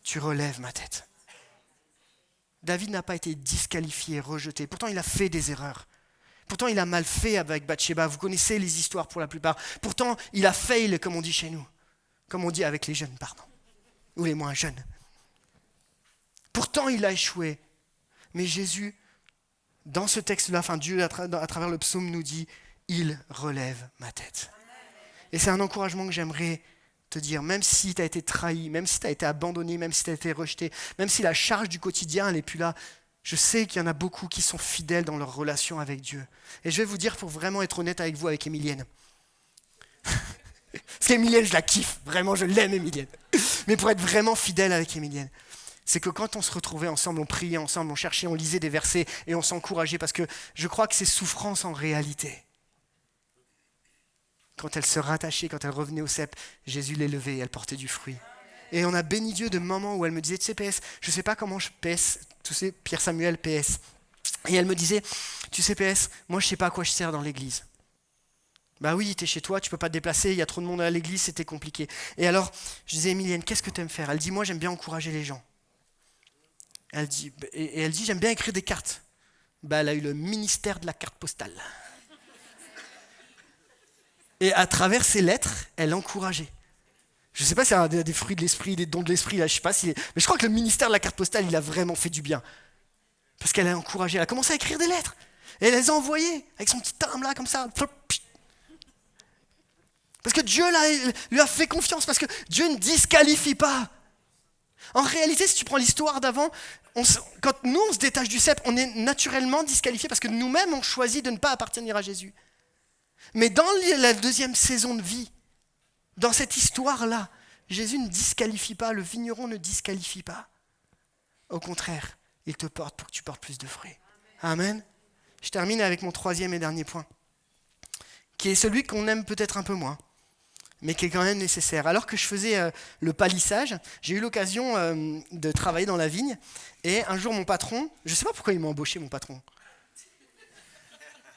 tu relèves ma tête. » David n'a pas été disqualifié, rejeté. Pourtant, il a fait des erreurs. Pourtant, il a mal fait avec Bathsheba. Vous connaissez les histoires pour la plupart. Pourtant, il a fail, comme on dit chez nous. Comme on dit avec les jeunes, pardon. Ou les moins jeunes. Pourtant, il a échoué. Mais Jésus, dans ce texte-là, enfin Dieu, à travers le psaume, nous dit « Il relève ma tête ». Et c'est un encouragement que j'aimerais te dire, même si tu as été trahi, même si tu as été abandonné, même si tu as été rejeté, même si la charge du quotidien, elle n'est plus là, je sais qu'il y en a beaucoup qui sont fidèles dans leur relation avec Dieu. Et je vais vous dire, pour vraiment être honnête avec vous, avec Emilienne. Parce qu'Emilienne, je la kiffe. Vraiment, je l'aime, Emilienne. Mais pour être vraiment fidèle avec Emilienne, c'est que quand on se retrouvait ensemble, on priait ensemble, on cherchait, on lisait des versets et on s'encourageait, parce que je crois que c'est souffrance en réalité. Quand elle se rattachait, quand elle revenait au cep, Jésus l'élevait et elle portait du fruit. Et on a béni Dieu de moments où elle me disait, tu sais, PS, je ne sais pas comment je PS, tu sais, Pierre Samuel, PS. Et elle me disait, tu sais, PS, moi je ne sais pas à quoi je sers dans l'église. Bah oui, tu es chez toi, tu ne peux pas te déplacer, il y a trop de monde à l'église, c'était compliqué. Et alors, je disais, Emilienne, qu'est-ce que tu aimes faire ? Elle dit, moi j'aime bien encourager les gens. Elle dit, j'aime bien écrire des cartes. Bah, elle a eu le ministère de la carte postale. Et à travers ses lettres, elle encourageait. Je ne sais pas si c'est des fruits de l'esprit, des dons de l'esprit, là, je sais pas si. Mais je crois que le ministère de la carte postale, il a vraiment fait du bien. Parce qu'elle a encouragé, elle a commencé à écrire des lettres. Et elle les a envoyées avec son petit timbre là, comme ça. Parce que Dieu lui a fait confiance, parce que Dieu ne disqualifie pas. En réalité, si tu prends l'histoire d'avant, quand nous on se détache du cep, on est naturellement disqualifié parce que nous-mêmes on choisit de ne pas appartenir à Jésus. Mais dans la deuxième saison de vie, dans cette histoire-là, Jésus ne disqualifie pas, le vigneron ne disqualifie pas. Au contraire, il te porte pour que tu portes plus de fruits. Amen. Je termine avec mon troisième et dernier point, qui est celui qu'on aime peut-être un peu moins, mais qui est quand même nécessaire. Alors que je faisais le palissage, j'ai eu l'occasion de travailler dans la vigne, et un jour mon patron, je ne sais pas pourquoi il m'a embauché mon patron.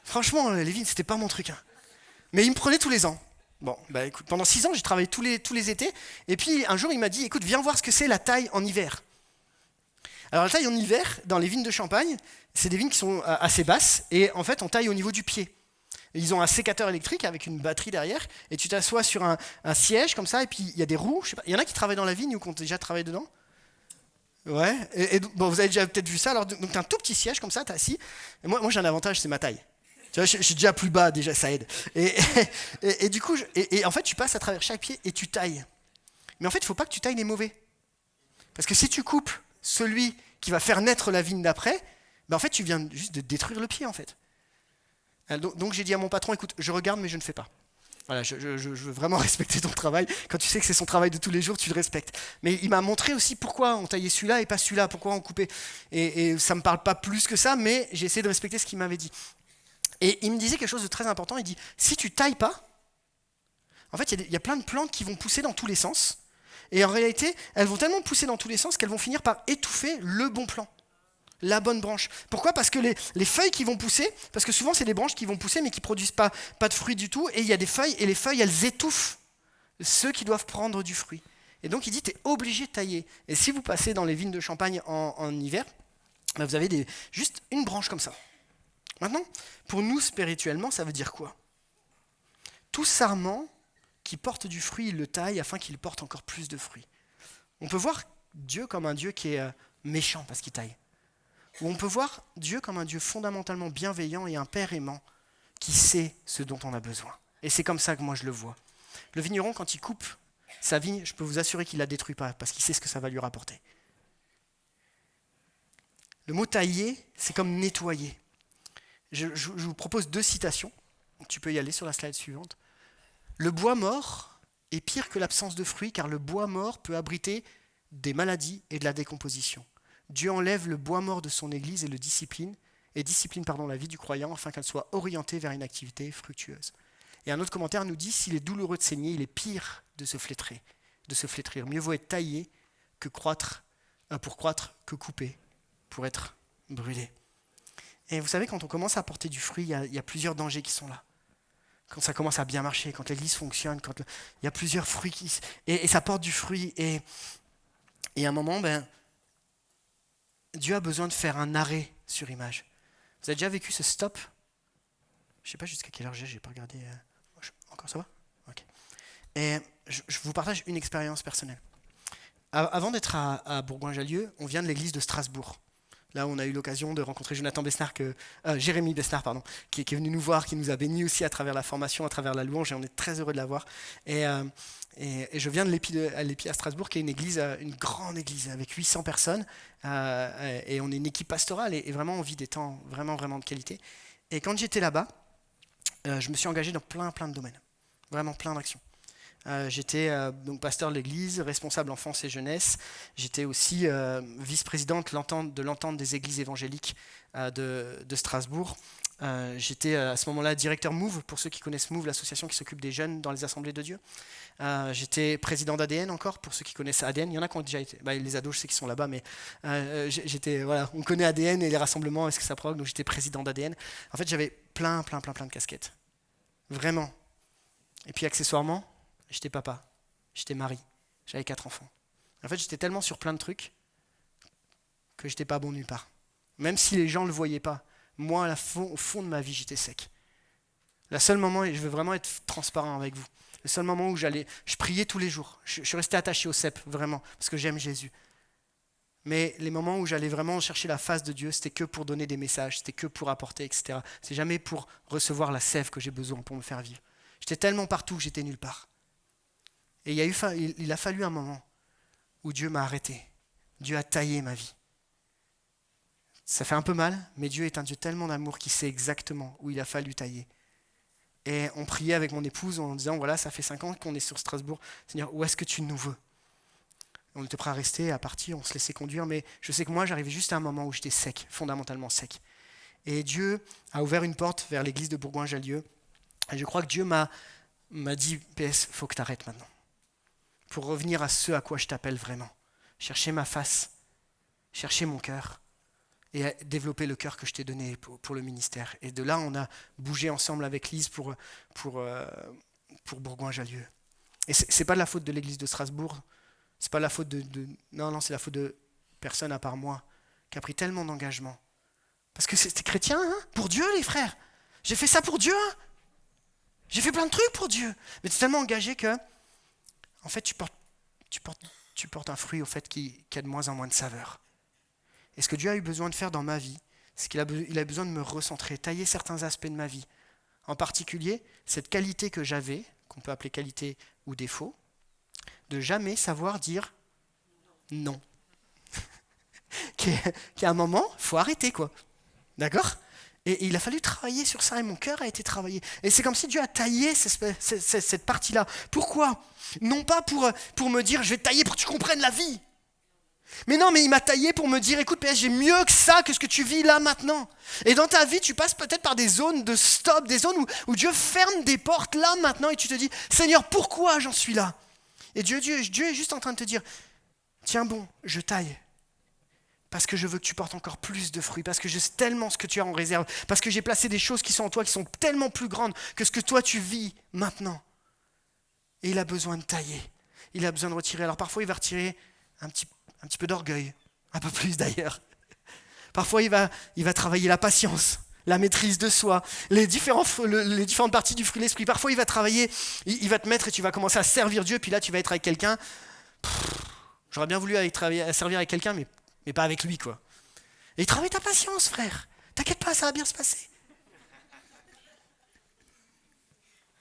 Franchement, les vignes, c'était pas mon truc. Mais il me prenait tous les ans. Bon, bah écoute, pendant 6 ans, j'ai travaillé tous les étés. Et puis un jour, il m'a dit, écoute, viens voir ce que c'est la taille en hiver. Alors la taille en hiver, dans les vignes de Champagne, c'est des vignes qui sont assez basses. Et en fait, on taille au niveau du pied. Ils ont un sécateur électrique avec une batterie derrière. Et tu t'assois sur un siège comme ça. Et puis il y a des roues. Je sais pas, il y en a qui travaillent dans la vigne ou qui ont déjà travaillé dedans ? Ouais, bon, vous avez déjà peut-être vu ça. Alors, donc, tu as un tout petit siège comme ça, tu es assis. Et moi j'ai un avantage, c'est ma taille. Tu vois, je suis déjà plus bas, déjà, ça aide. Et du coup, en fait, tu passes à travers chaque pied et tu tailles. Mais en fait, il ne faut pas que tu tailles les mauvais. Parce que si tu coupes celui qui va faire naître la vigne d'après, ben en fait, tu viens juste de détruire le pied, en fait. Donc j'ai dit à mon patron, écoute, je regarde, mais je ne fais pas. Voilà, je veux vraiment respecter ton travail. Quand tu sais que c'est son travail de tous les jours, tu le respectes. Mais il m'a montré aussi pourquoi on taillait celui-là et pas celui-là, pourquoi on coupait. Et ça ne me parle pas plus que ça, mais j'ai essayé de respecter ce qu'il m'avait dit. Et il me disait quelque chose de très important, il dit, si tu tailles pas, en fait, il y a plein de plantes qui vont pousser dans tous les sens. Et en réalité, elles vont tellement pousser dans tous les sens qu'elles vont finir par étouffer le bon plant. La bonne branche. Pourquoi ? Parce que les feuilles qui vont pousser, parce que souvent c'est des branches qui vont pousser mais qui ne produisent pas de fruits du tout, et il y a des feuilles, et les feuilles elles étouffent ceux qui doivent prendre du fruit. Et donc il dit, tu es obligé de tailler. Et si vous passez dans les vignes de Champagne en hiver, ben vous avez juste une branche comme ça. Maintenant, pour nous spirituellement, ça veut dire quoi ? Tout sarment qui porte du fruit, il le taille afin qu'il porte encore plus de fruits. On peut voir Dieu comme un Dieu qui est méchant parce qu'il taille. Ou on peut voir Dieu comme un Dieu fondamentalement bienveillant et un Père aimant qui sait ce dont on a besoin. Et c'est comme ça que moi je le vois. Le vigneron, quand il coupe sa vigne, je peux vous assurer qu'il ne la détruit pas parce qu'il sait ce que ça va lui rapporter. Le mot tailler, c'est comme nettoyer. Je vous propose 2 citations. Tu peux y aller sur la slide suivante. Le bois mort est pire que l'absence de fruits car le bois mort peut abriter des maladies et de la décomposition. Dieu enlève le bois mort de son Église et discipline la vie du croyant afin qu'elle soit orientée vers une activité fructueuse. Et un autre commentaire nous dit, s'il est douloureux de saigner, il est pire de se flétrir. Mieux vaut être taillé pour croître que coupé pour être brûlé. Et vous savez, quand on commence à porter du fruit, il y a plusieurs dangers qui sont là. Quand ça commence à bien marcher, quand l'Église fonctionne, il y a plusieurs fruits et ça porte du fruit. Et à un moment, Dieu a besoin de faire un arrêt sur image. Vous avez déjà vécu ce stop ? Je ne sais pas jusqu'à quelle heure j'ai pas regardé. Encore ça va ? Ok. Et je vous partage une expérience personnelle. Avant d'être à Bourgoin-Jallieu, on vient de l'église de Strasbourg. Là, on a eu l'occasion de rencontrer Jérémy Besnard, qui est venu nous voir, qui nous a bénis aussi à travers la formation, à travers la louange, et on est très heureux de l'avoir. Et je viens de l'Épi à Strasbourg, qui est une église, une grande église, avec 800 personnes, et on est une équipe pastorale, et vraiment on vit des temps vraiment, vraiment de qualité. Et quand j'étais là-bas, je me suis engagé dans plein de domaines, vraiment plein d'actions. J'étais donc pasteur de l'église, responsable enfance et jeunesse. J'étais aussi vice-présidente de l'entente des églises évangéliques de Strasbourg. J'étais à ce moment-là directeur Move, pour ceux qui connaissent Move, l'association qui s'occupe des jeunes dans les assemblées de Dieu. J'étais président d'ADN encore, pour ceux qui connaissent ADN. Il y en a qui ont déjà été, les ados, je sais qu'ils sont là-bas, mais on connaît ADN et les rassemblements, est-ce que ça provoque ? Donc j'étais président d'ADN. En fait, j'avais plein de casquettes. Vraiment. Et puis accessoirement, j'étais papa, j'étais mari, j'avais 4 enfants. En fait, j'étais tellement sur plein de trucs que j'étais pas bon nulle part. Même si les gens ne le voyaient pas, moi, au fond de ma vie, j'étais sec. Le seul moment, et je veux vraiment être transparent avec vous, le seul moment où je priais tous les jours. Je suis resté attaché au cep, vraiment, parce que j'aime Jésus. Mais les moments où j'allais vraiment chercher la face de Dieu, c'était que pour donner des messages, c'était que pour apporter, etc. C'est jamais pour recevoir la sève que j'ai besoin pour me faire vivre. J'étais tellement partout que j'étais nulle part. Et il a fallu un moment où Dieu m'a arrêté. Dieu a taillé ma vie. Ça fait un peu mal, mais Dieu est un Dieu tellement d'amour qu'il sait exactement où il a fallu tailler. Et on priait avec mon épouse en disant, voilà, ça fait 5 ans qu'on est sur Strasbourg. Seigneur, où est-ce que tu nous veux ? On était prêt à rester, à partir, on se laissait conduire, mais je sais que moi, j'arrivais juste à un moment où j'étais sec, fondamentalement sec. Et Dieu a ouvert une porte vers l'église de Bourgoin-Jallieu. Et je crois que Dieu m'a dit, PS, il faut que tu arrêtes maintenant. Pour revenir à ce à quoi je t'appelle vraiment. Chercher ma face, chercher mon cœur et développer le cœur que je t'ai donné pour le ministère. Et de là, on a bougé ensemble avec Lise pour Bourgoin-Jallieu. Et c'est pas de la faute de l'église de Strasbourg, c'est pas la faute Non, c'est la faute de personne à part moi qui a pris tellement d'engagement. Parce que c'était chrétien, hein, pour Dieu, les frères. J'ai fait ça pour Dieu, hein. J'ai fait plein de trucs pour Dieu. Mais tu es tellement engagé que, en fait, tu tu portes un fruit au fait qui a de moins en moins de saveur. Et ce que Dieu a eu besoin de faire dans ma vie, c'est qu'il a besoin de me recentrer, tailler certains aspects de ma vie. En particulier, cette qualité que j'avais, qu'on peut appeler qualité ou défaut, de jamais savoir dire non. Qu'à un moment, il faut arrêter, quoi. D'accord ? Et il a fallu travailler sur ça, et mon cœur a été travaillé. Et c'est comme si Dieu a taillé cette partie-là. Pourquoi ? Non pas pour me dire, je vais te tailler pour que tu comprennes la vie. Mais non, mais il m'a taillé pour me dire, écoute PS, j'ai mieux que ça, que ce que tu vis là maintenant. Et dans ta vie, tu passes peut-être par des zones de stop, des zones où Dieu ferme des portes là maintenant, et tu te dis, Seigneur, pourquoi j'en suis là ? Et Dieu est juste en train de te dire, tiens bon, je taille. Parce que je veux que tu portes encore plus de fruits, parce que je sais tellement ce que tu as en réserve, parce que j'ai placé des choses qui sont en toi, qui sont tellement plus grandes que ce que toi tu vis maintenant. Et il a besoin de tailler, il a besoin de retirer. Alors parfois il va retirer un petit peu d'orgueil, un peu plus d'ailleurs. Parfois il va travailler la patience, la maîtrise de soi, les différentes parties du fruit de l'esprit. Parfois il va travailler, il va te mettre et tu vas commencer à servir Dieu, puis là tu vas être avec quelqu'un. J'aurais bien voulu servir avec quelqu'un, mais pas avec lui, quoi. Et il travaille ta patience, frère. T'inquiète pas, ça va bien se passer.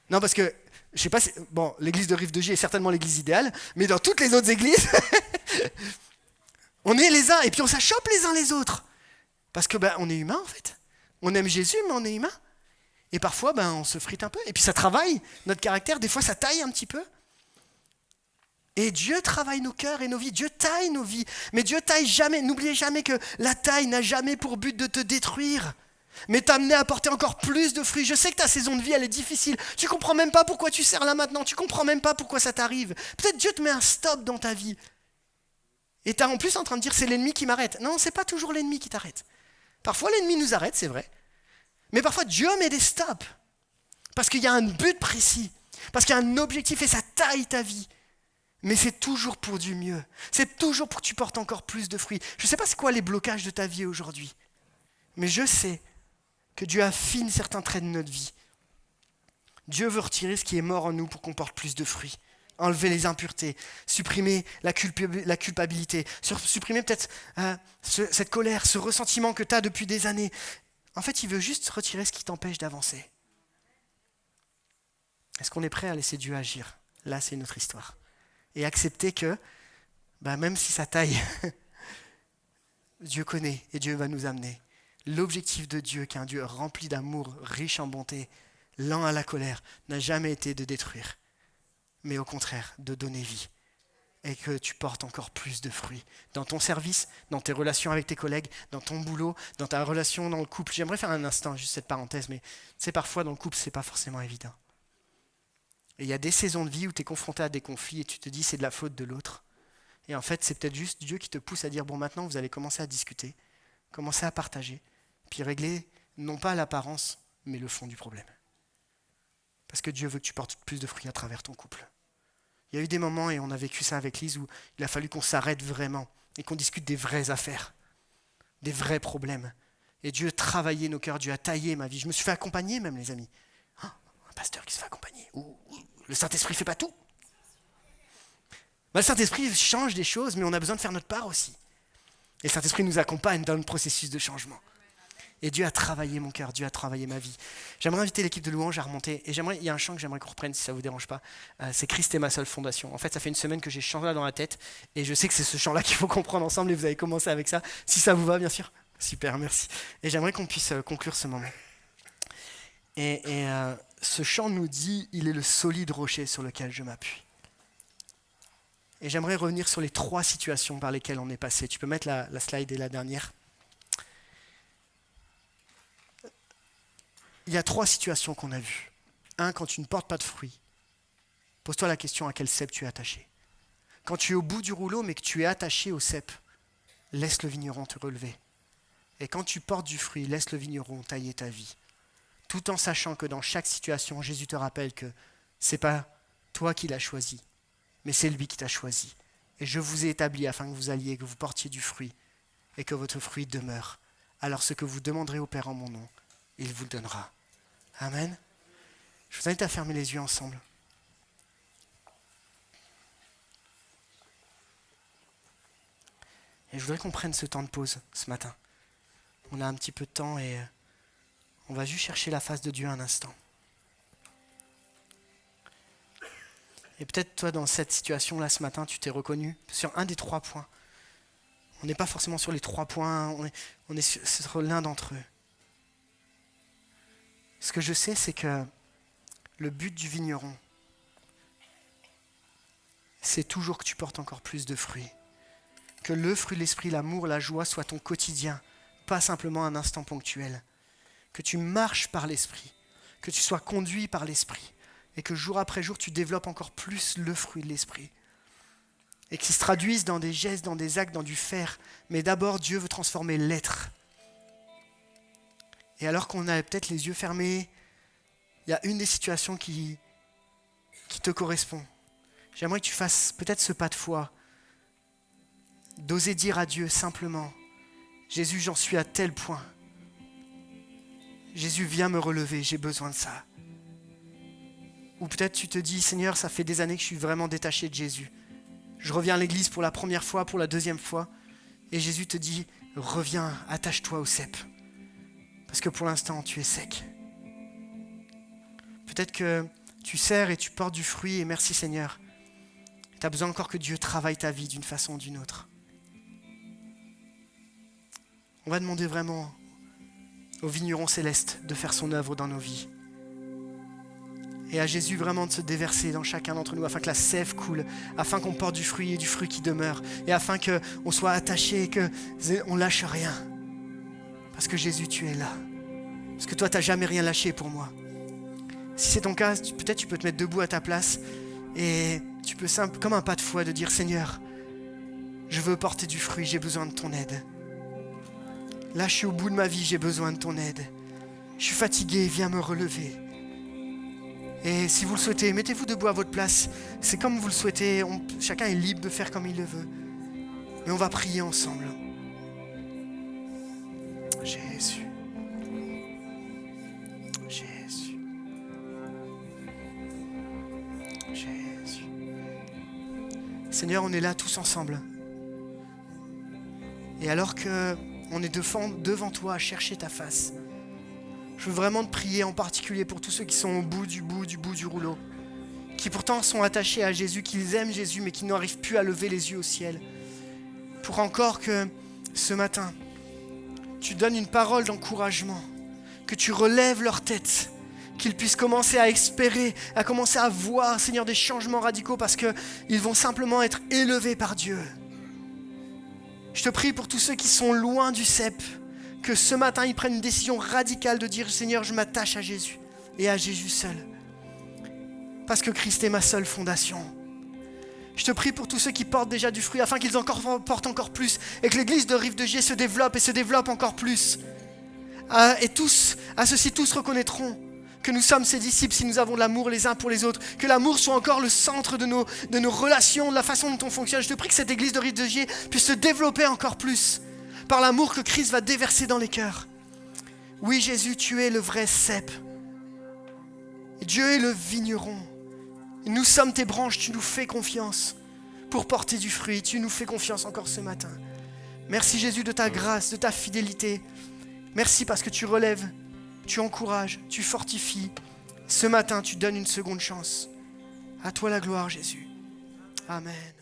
Non, parce que, je sais pas, bon, l'église de Rive de J est certainement l'église idéale, mais dans toutes les autres églises, on est les uns, et puis on s'achoppe les uns les autres. Parce que, on est humain, en fait. On aime Jésus, mais on est humain. Et parfois, on se frite un peu. Et puis ça travaille notre caractère. Des fois, ça taille un petit peu. Et Dieu travaille nos cœurs et nos vies. Dieu taille nos vies. Mais Dieu taille jamais. N'oubliez jamais que la taille n'a jamais pour but de te détruire, mais t'amener à porter encore plus de fruits. Je sais que ta saison de vie, elle est difficile. Tu comprends même pas pourquoi tu sers là maintenant. Tu comprends même pas pourquoi ça t'arrive. Peut-être Dieu te met un stop dans ta vie. Et t'es en plus en train de dire c'est l'ennemi qui m'arrête. Non, c'est pas toujours l'ennemi qui t'arrête. Parfois l'ennemi nous arrête, c'est vrai. Mais parfois Dieu met des stops. Parce qu'il y a un but précis. Parce qu'il y a un objectif et ça taille ta vie. Mais c'est toujours pour du mieux. C'est toujours pour que tu portes encore plus de fruits. Je ne sais pas c'est quoi les blocages de ta vie aujourd'hui. Mais je sais que Dieu affine certains traits de notre vie. Dieu veut retirer ce qui est mort en nous pour qu'on porte plus de fruits. Enlever les impuretés, supprimer la culpabilité, supprimer peut-être cette colère, ce ressentiment que tu as depuis des années. En fait, il veut juste retirer ce qui t'empêche d'avancer. Est-ce qu'on est prêt à laisser Dieu agir ? Là, c'est notre histoire. Et accepter que, même si ça taille, Dieu connaît et Dieu va nous amener. L'objectif de Dieu, qui est un Dieu rempli d'amour, riche en bonté, lent à la colère, n'a jamais été de détruire, mais au contraire, de donner vie. Et que tu portes encore plus de fruits. Dans ton service, dans tes relations avec tes collègues, dans ton boulot, dans ta relation dans le couple. J'aimerais faire un instant, juste cette parenthèse, mais tu sais, parfois dans le couple, c'est pas forcément évident. Et il y a des saisons de vie où tu es confronté à des conflits et tu te dis c'est de la faute de l'autre. Et en fait, c'est peut-être juste Dieu qui te pousse à dire bon, maintenant vous allez commencer à discuter, commencer à partager, puis régler non pas l'apparence, mais le fond du problème. Parce que Dieu veut que tu portes plus de fruits à travers ton couple. Il y a eu des moments, et on a vécu ça avec Lise, où il a fallu qu'on s'arrête vraiment et qu'on discute des vraies affaires, des vrais problèmes. Et Dieu a travaillé nos cœurs, Dieu a taillé ma vie. Je me suis fait accompagner même, les amis. Un pasteur qui se fait accompagner. Le Saint-Esprit ne fait pas tout. Le Saint-Esprit change des choses, mais on a besoin de faire notre part aussi. Et le Saint-Esprit nous accompagne dans le processus de changement. Et Dieu a travaillé mon cœur, Dieu a travaillé ma vie. J'aimerais inviter l'équipe de louange à remonter. Et il y a un chant que j'aimerais qu'on reprenne, si ça ne vous dérange pas. C'est Christ est ma seule fondation. En fait, ça fait une semaine que j'ai ce chant-là dans la tête. Et je sais que c'est ce chant-là qu'il faut comprendre ensemble. Et vous avez commencé avec ça. Si ça vous va, bien sûr. Super, merci. Et j'aimerais qu'on puisse conclure ce moment. Et ce chant nous dit « Il est le solide rocher sur lequel je m'appuie ». Et j'aimerais revenir sur les 3 situations par lesquelles on est passé. Tu peux mettre la slide et la dernière. Il y a 3 situations qu'on a vues. 1, quand tu ne portes pas de fruits, pose-toi la question à quel cep tu es attaché. Quand tu es au bout du rouleau mais que tu es attaché au cep, laisse le vigneron te relever. Et quand tu portes du fruit, laisse le vigneron tailler ta vie. Tout en sachant que dans chaque situation, Jésus te rappelle que ce n'est pas toi qui l'as choisi, mais c'est lui qui t'a choisi. Et je vous ai établi afin que vous alliez, que vous portiez du fruit et que votre fruit demeure. Alors ce que vous demanderez au Père en mon nom, il vous le donnera. Amen. Je vous invite à fermer les yeux ensemble. Et je voudrais qu'on prenne ce temps de pause ce matin. On a un petit peu de temps et on va juste chercher la face de Dieu un instant. Et peut-être toi, dans cette situation-là ce matin, tu t'es reconnu sur un des 3 points. On n'est pas forcément sur les 3 points, on est sur l'un d'entre eux. Ce que je sais, c'est que le but du vigneron, c'est toujours que tu portes encore plus de fruits. Que le fruit de l'esprit, l'amour, la joie soit ton quotidien, pas simplement un instant ponctuel. Que tu marches par l'esprit, que tu sois conduit par l'esprit et que jour après jour, tu développes encore plus le fruit de l'esprit. Et qu'il se traduise dans des gestes, dans des actes, dans du faire. Mais d'abord, Dieu veut transformer l'être. Et alors qu'on a peut-être les yeux fermés, il y a une des situations qui te correspond. J'aimerais que tu fasses peut-être ce pas de foi, d'oser dire à Dieu simplement, Jésus, j'en suis à tel point. Jésus, viens me relever, j'ai besoin de ça. Ou peut-être tu te dis, Seigneur, ça fait des années que je suis vraiment détaché de Jésus. Je reviens à l'église pour la première fois, pour la deuxième fois, et Jésus te dit, reviens, attache-toi au cep. Parce que pour l'instant, tu es sec. Peut-être que tu sers et tu portes du fruit, et merci Seigneur. Tu as besoin encore que Dieu travaille ta vie d'une façon ou d'une autre. On va demander vraiment au vigneron céleste de faire son œuvre dans nos vies. Et à Jésus vraiment de se déverser dans chacun d'entre nous, afin que la sève coule, afin qu'on porte du fruit et du fruit qui demeure, et afin qu'on soit attaché et qu'on ne lâche rien. Parce que Jésus, tu es là. Parce que toi, tu n'as jamais rien lâché pour moi. Si c'est ton cas, peut-être tu peux te mettre debout à ta place et tu peux comme un pas de foi de dire, Seigneur, je veux porter du fruit, j'ai besoin de ton aide. Là, je suis au bout de ma vie, j'ai besoin de ton aide. Je suis fatigué, viens me relever. Et si vous le souhaitez, mettez-vous debout à votre place. C'est comme vous le souhaitez, chacun est libre de faire comme il le veut. Mais on va prier ensemble. Jésus. Jésus. Jésus. Seigneur, on est là tous ensemble. Et alors qu'on est devant toi à chercher ta face, je veux vraiment te prier en particulier pour tous ceux qui sont au bout du rouleau, qui pourtant sont attachés à Jésus, qu'ils aiment Jésus, mais qui n'arrivent plus à lever les yeux au ciel. Pour encore que ce matin, tu donnes une parole d'encouragement, que tu relèves leur tête, qu'ils puissent commencer à espérer, à commencer à voir, Seigneur, des changements radicaux parce qu'ils vont simplement être élevés par Dieu. Je te prie pour tous ceux qui sont loin du cep, que ce matin, ils prennent une décision radicale de dire, Seigneur, je m'attache à Jésus et à Jésus seul. Parce que Christ est ma seule fondation. Je te prie pour tous ceux qui portent déjà du fruit, afin qu'ils portent encore plus et que l'église de Rive de Gier se développe encore plus. Et tous, à ceux-ci, tous reconnaîtront que nous sommes ses disciples si nous avons de l'amour les uns pour les autres, que l'amour soit encore le centre de nos relations, de la façon dont on fonctionne. Je te prie que cette église de Rive de Gier puisse se développer encore plus par l'amour que Christ va déverser dans les cœurs. Oui, Jésus, tu es le vrai cep. Dieu est le vigneron. Et nous sommes tes branches, tu nous fais confiance pour porter du fruit. Tu nous fais confiance encore ce matin. Merci Jésus de ta grâce, de ta fidélité. Merci parce que tu relèves, tu encourages, tu fortifies. Ce matin, tu donnes une seconde chance. À toi la gloire, Jésus. Amen.